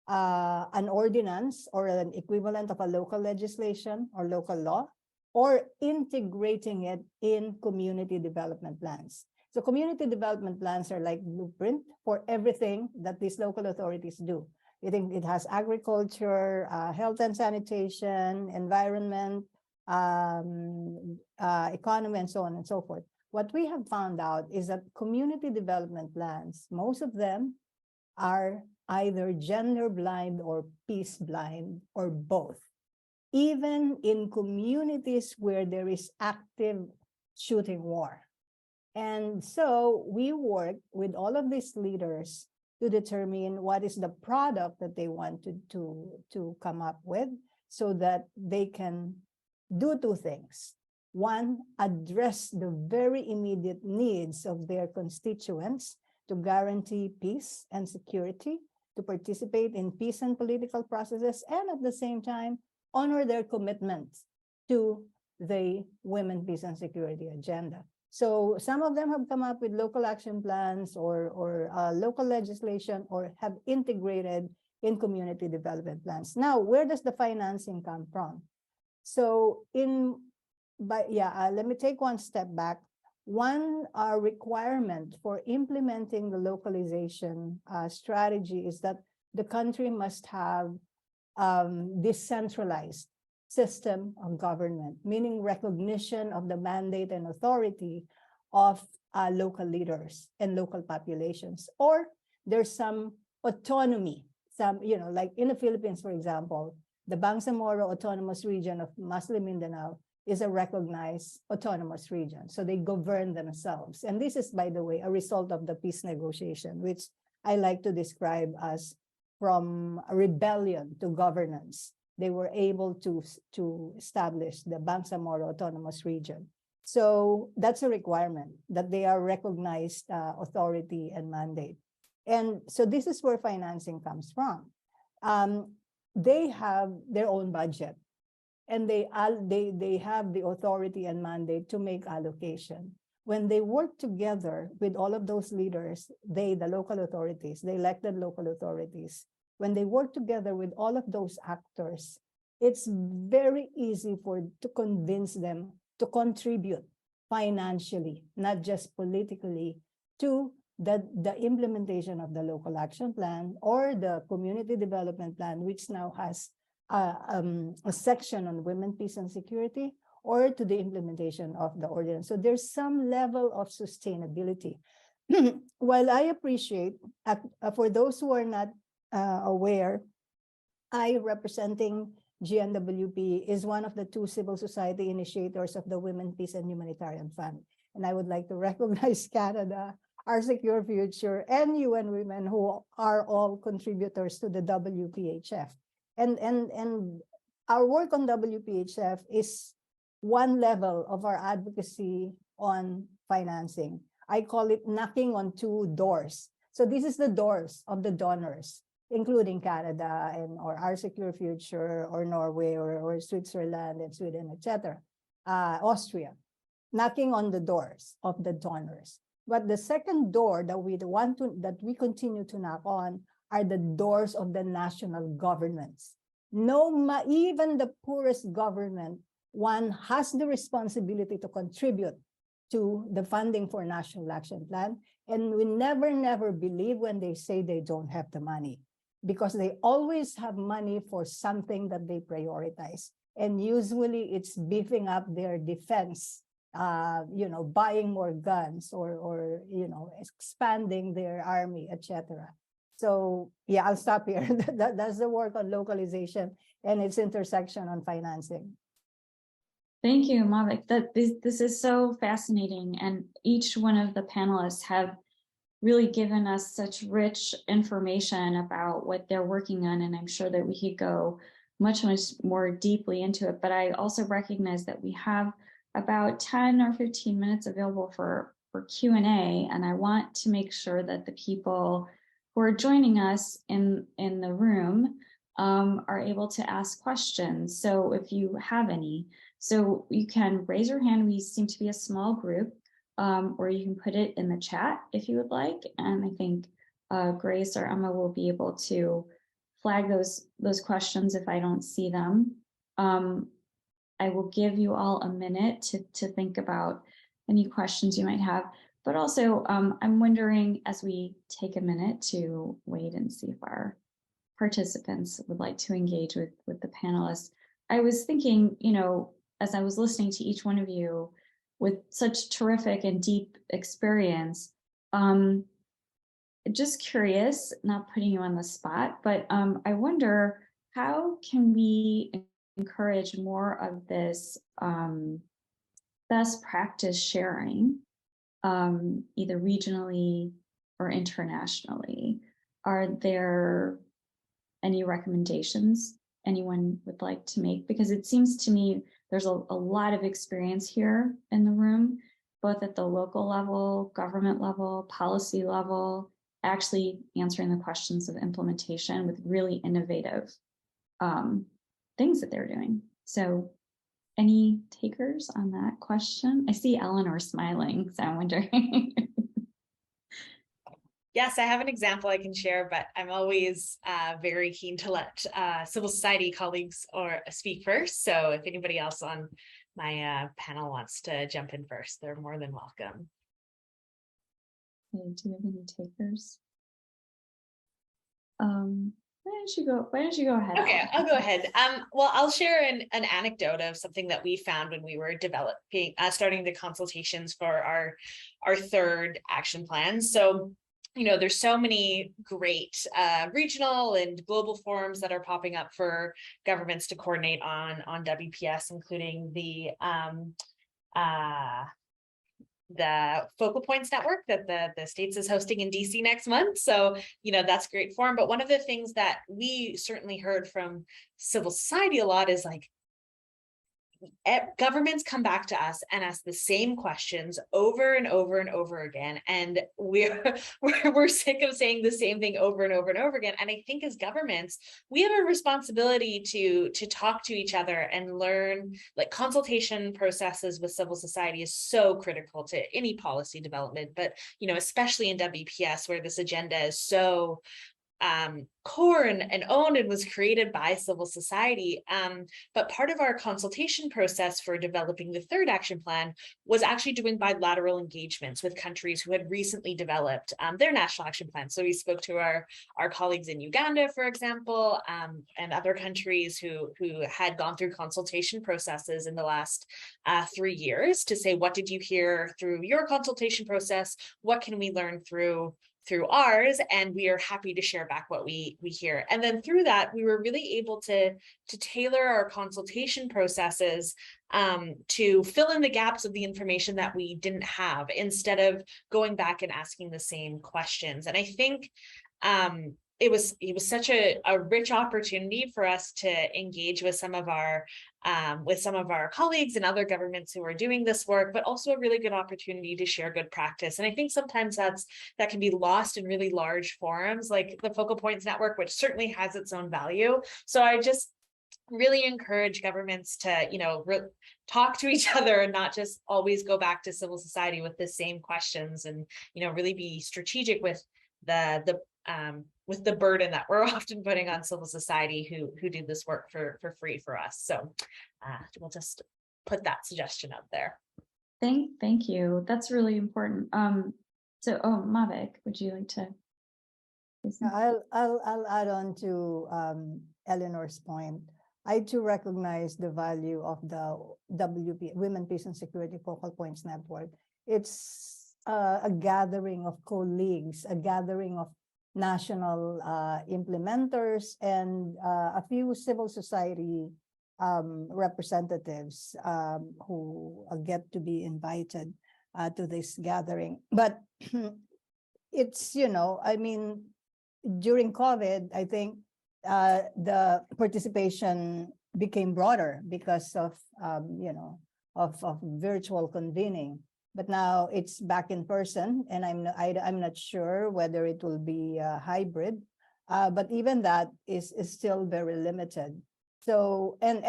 Speaker 3: an ordinance or an equivalent of a local legislation or local law, or integrating it in community development plans. So community development plans are like blueprint for everything that these local authorities do. It has agriculture, health and sanitation, environment, economy, and so on and so forth. What we have found out is that community development plans, most of them are either gender blind or peace blind or both. Even in communities where there is active shooting war. And so we work with all of these leaders to determine what is the product that they want to come up with so that they can do two things. One, address the very immediate needs of their constituents to guarantee peace and security, to participate in peace and political processes, and at the same time, honor their commitments to the Women, Peace and Security agenda. So some of them have come up with local action plans or local legislation, or have integrated in community development plans. Now, where does the financing come from? So in let me take one step back. One requirement for implementing the localization strategy is that the country must have decentralized system of government, meaning recognition of the mandate and authority of local leaders and local populations, or there's some autonomy, like in the Philippines, for example, the Bangsamoro Autonomous Region of Muslim Mindanao is a recognized autonomous region. So they govern themselves. And this is, by the way, a result of the peace negotiation, which I like to describe as from a rebellion to governance. They were able to establish the Bangsamoro Autonomous Region. So that's a requirement, that they are recognized authority and mandate. And so this is where financing comes from. They have their own budget, and they have the authority and mandate to make allocation. When they work together with all of those leaders, the local authorities, the elected local authorities, when they work together with all of those actors, it's very easy to convince them to contribute financially, not just politically, to the implementation of the local action plan or the community development plan, which now has a section on women, peace, and security, or to the implementation of the ordinance. So there's some level of sustainability. While I appreciate, for those who are not aware, I, representing GNWP, is one of the 2 civil society initiators of the Women, Peace, and Humanitarian Fund. And I would like to recognize Canada, Our Secure Future, and UN Women, who are all contributors to the WPHF. And our work on WPHF is one level of our advocacy on financing. I call it knocking on 2 doors. So this is the doors of the donors, including Canada or Our Secure Future, or Norway, or Switzerland and Sweden, etc., Austria, knocking on the doors of the donors. But the second door that we continue to knock on are the doors of the national governments. Even the poorest government, one has the responsibility to contribute to the funding for National Action Plan. And we never believe when they say they don't have the money, because they always have money for something that they prioritize. And usually it's beefing up their defense, buying more guns, or expanding their army, etc. So yeah, I'll stop here. That's the work on localization and its intersection on financing.
Speaker 1: Thank you, Mavik. This is so fascinating, and each one of the panelists have really given us such rich information about what they're working on, and I'm sure that we could go much more deeply into it. But I also recognize that we have about 10 or 15 minutes available for Q&A, and I want to make sure that the people who are joining us in the room are able to ask questions. So if you have any, so you can raise your hand. We seem to be a small group, or you can put it in the chat if you would like. And I think Grace or Emma will be able to flag those questions if I don't see them. I will give you all a minute to think about any questions you might have. But also, I'm wondering, as we take a minute to wait and see if our participants would like to engage with the panelists, I was thinking, as I was listening to each one of you with such terrific and deep experience, just curious, not putting you on the spot, but I wonder, how can we encourage more of this best practice sharing, either regionally or internationally? Are there any recommendations anyone would like to make? Because it seems to me there's a lot of experience here in the room, both at the local level, government level, policy level, actually answering the questions of implementation with really innovative things that they're doing. So any takers on that question? I see Eleanor smiling, so I'm wondering.
Speaker 4: Yes, I have an example I can share, but I'm always very keen to let civil society colleagues speak first. So if anybody else on my panel wants to jump in first, they're more than welcome.
Speaker 1: Okay, do we have any takers? Why don't you go ahead?
Speaker 4: Okay,
Speaker 1: Alex?
Speaker 4: I'll go ahead. Well, I'll share an anecdote of something that we found when we were developing, starting the consultations for our third action plan. So, you know, there's so many great regional and global forums that are popping up for governments to coordinate on WPS, including the focal points network that the states is hosting in DC next month. So, you know, that's great forum. But one of the things that we certainly heard from civil society a lot is like, governments come back to us and ask the same questions over and over and over again, and we're sick of saying the same thing over and over and over again. And I think as governments, we have a responsibility to talk to each other and learn. Like, consultation processes with civil society is so critical to any policy development, but you know, especially in WPS, where this agenda is so core and owned and was created by civil society. But part of our consultation process for developing the third action plan was actually doing bilateral engagements with countries who had recently developed their national action plan. So we spoke to our colleagues in Uganda, for example, and other countries who had gone through consultation processes in the last 3 years to say, what did you hear through your consultation process? What can we learn through ours? And we are happy to share back what we hear. And then through that, we were really able to tailor our consultation processes to fill in the gaps of the information that we didn't have, instead of going back and asking the same questions. And I think it was such a rich opportunity for us to engage with some of our colleagues and other governments who are doing this work, but also a really good opportunity to share good practice. And I think sometimes that can be lost in really large forums like the Focal Points Network, which certainly has its own value. So I just really encourage governments to, you know, talk to each other and not just always go back to civil society with the same questions, and, you know, really be strategic with the burden that we're often putting on civil society who do this work for free for us. So we'll just put that suggestion out there.
Speaker 1: Thank you. That's really important. Mavic, would you like to?
Speaker 3: I'll add on to Eleanor's point. I too recognize the value of the WP, Women, Peace and Security Focal Points Network. It's a gathering of colleagues, a gathering of national implementers, and a few civil society representatives who get to be invited to this gathering. But it's, you know, I mean, during COVID, I think the participation became broader because of, you know, of virtual convening. But now it's back in person, and I'm not sure whether it will be hybrid, but even that is still very limited. So an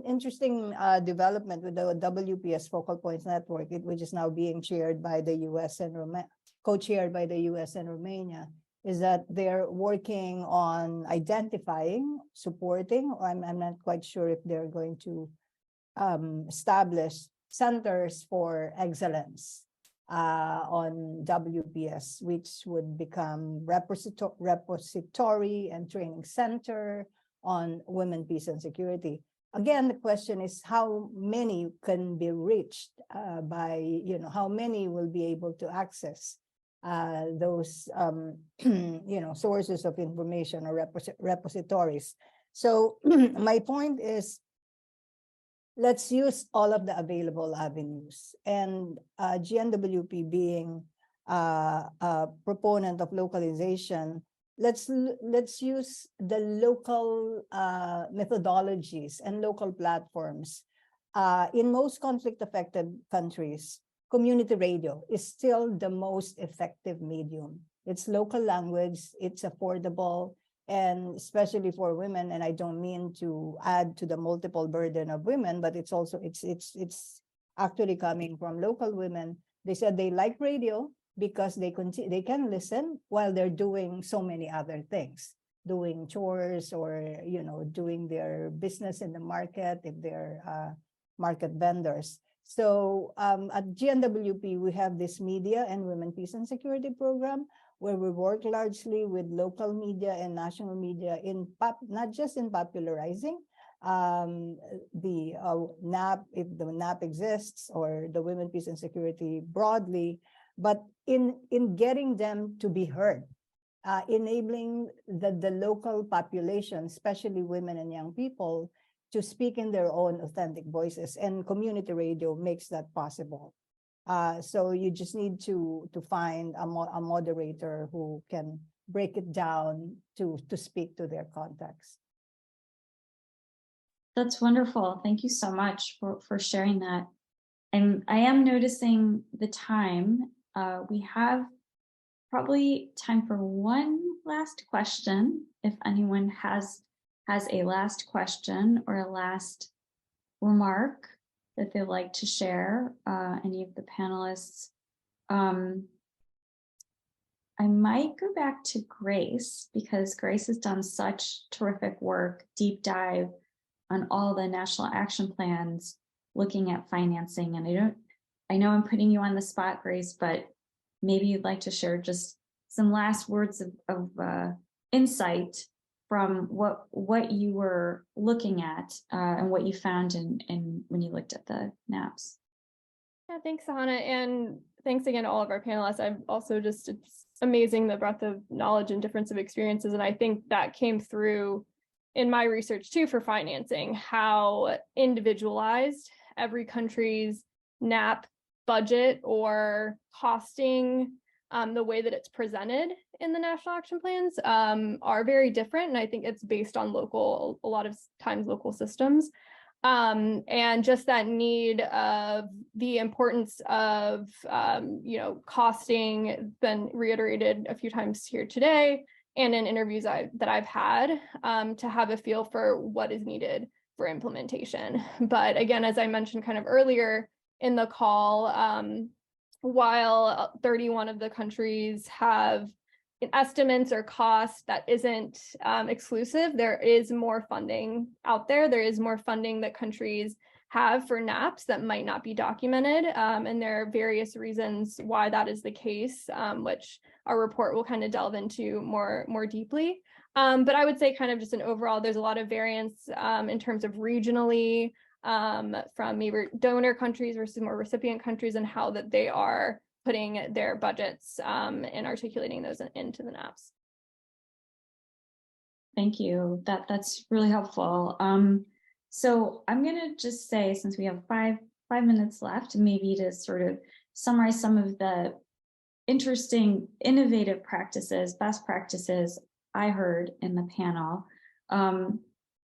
Speaker 3: interesting development with the WPS Focal Points Network, which is now being chaired by the U.S. and co-chaired by the U.S. and Romania, is that they're working on identifying, supporting, or I'm not quite sure if they're going to establish centers for excellence on WPS, which would become repository and training center on women, peace, and security. Again, the question is how many can be reached by, you know, how many will be able to access those, you know, sources of information or repositories. So my point is, let's use all of the available avenues. And GNWP being a proponent of localization, let's use the local methodologies and local platforms. In most conflict-affected countries, community radio is still the most effective medium. It's local language, it's affordable, and especially for women, and I don't mean to add to the multiple burden of women, but it's also, it's actually coming from local women. They said they like radio because they can listen while they're doing so many other things, doing chores or, you know, doing their business in the market, if they're market vendors. So at GNWP, we have this media and women, peace and security program where we work largely with local media and national media not just in popularizing the NAP, if the NAP exists, or the women, peace and security broadly, but in getting them to be heard, enabling the local population, especially women and young people, to speak in their own authentic voices, and community radio makes that possible. So you just need to find a moderator who can break it down to speak to their context.
Speaker 1: That's wonderful. Thank you so much for sharing that. And I am noticing the time. We have probably time for one last question. If anyone has a last question or a last remark that they'd like to share, any of the panelists. I might go back to Grace, because Grace has done such terrific work, deep dive on all the national action plans, looking at financing. And I know I'm putting you on the spot, Grace, but maybe you'd like to share just some last words of insight from what you were looking at and what you found in when you looked at the NAPs.
Speaker 2: Yeah, thanks, Hannah, and thanks again to all of our panelists. I'm also just, it's amazing the breadth of knowledge and difference of experiences, and I think that came through in my research too for financing, how individualized every country's NAP budget or costing, the way that it's presented in the national action plans are very different. And I think it's based on local, a lot of times local systems. And just that need of the importance of, costing, been reiterated a few times here today and in interviews that I've had, to have a feel for what is needed for implementation. But again, as I mentioned kind of earlier in the call, while 31 of the countries have estimates or costs that isn't exclusive, there is more funding out there. There is more funding that countries have for NAPs that might not be documented. And there are various reasons why that is the case, which our report will kind of delve into more deeply. But I would say kind of just an overall, there's a lot of variance in terms of regionally, from maybe donor countries versus more recipient countries, and how that they are putting their budgets and articulating those into the NAPs.
Speaker 1: Thank you. That's really helpful. So I'm going to just say, since we have five minutes left, maybe to sort of summarize some of the interesting, innovative practices, best practices I heard in the panel.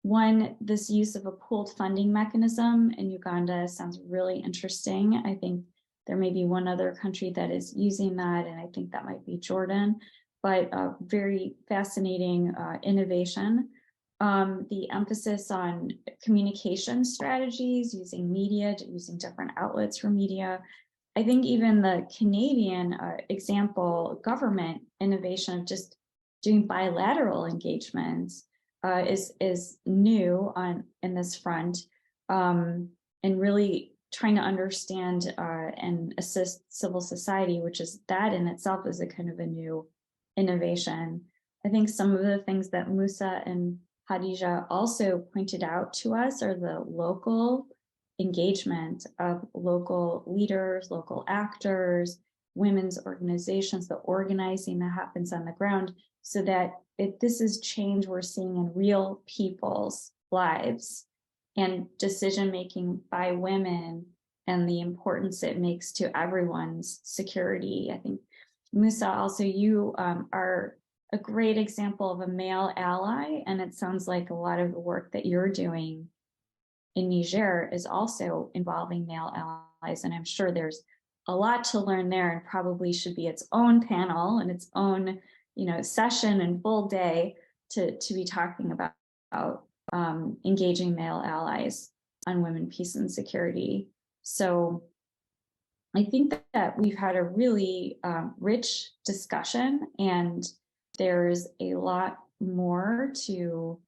Speaker 1: One, this use of a pooled funding mechanism in Uganda sounds really interesting. I think there may be one other country that is using that, and I think that might be Jordan, but very fascinating innovation. The emphasis on communication strategies, using media, using different outlets for media. I think even the Canadian example, government innovation of just doing bilateral engagements is new in this front, and really trying to understand and assist civil society, which is that in itself is a kind of a new innovation. I think some of the things that Musa and Khadija also pointed out to us are the local engagement of local leaders, local actors, women's organizations, the organizing that happens on the ground, so that this is change we're seeing in real people's lives and decision-making by women and the importance it makes to everyone's security. I think, Musa, also you are a great example of a male ally, and it sounds like a lot of the work that you're doing in Niger is also involving male allies, and I'm sure there's a lot to learn there, and probably should be its own panel and its own session and full day to be talking about engaging male allies on women, peace, and security. So I think that we've had a really rich discussion, and there's a lot more to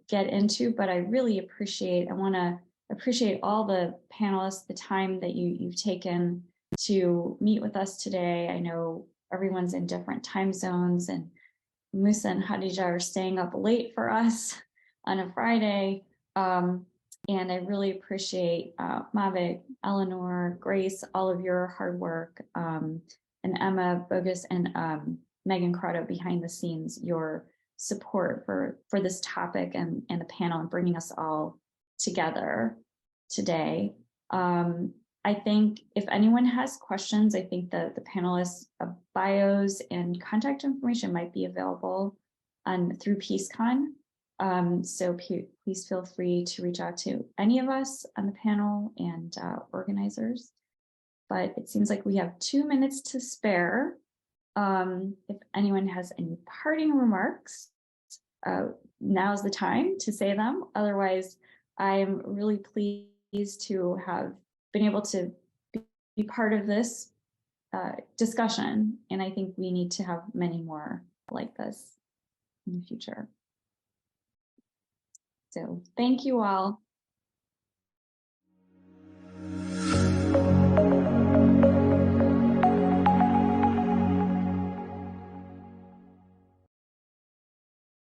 Speaker 1: get into, but I really appreciate, I want to appreciate all the panelists, the time that you've taken to meet with us today. I know everyone's in different time zones, and Musa and Khadija are staying up late for us on a Friday. And I really appreciate Mavic, Eleanor, Grace, all of your hard work, and Emma Bogus and Megan Crotto behind the scenes, your support for this topic and the panel and bringing us all together today. I think if anyone has questions, I think the panelists' bios and contact information might be available through PeaceCon. So please feel free to reach out to any of us on the panel and organizers. But it seems like we have 2 minutes to spare. If anyone has any parting remarks, now's the time to say them. Otherwise, I'm really pleased to have been able to be part of this discussion. And I think we need to have many more like this in the future. So thank you all.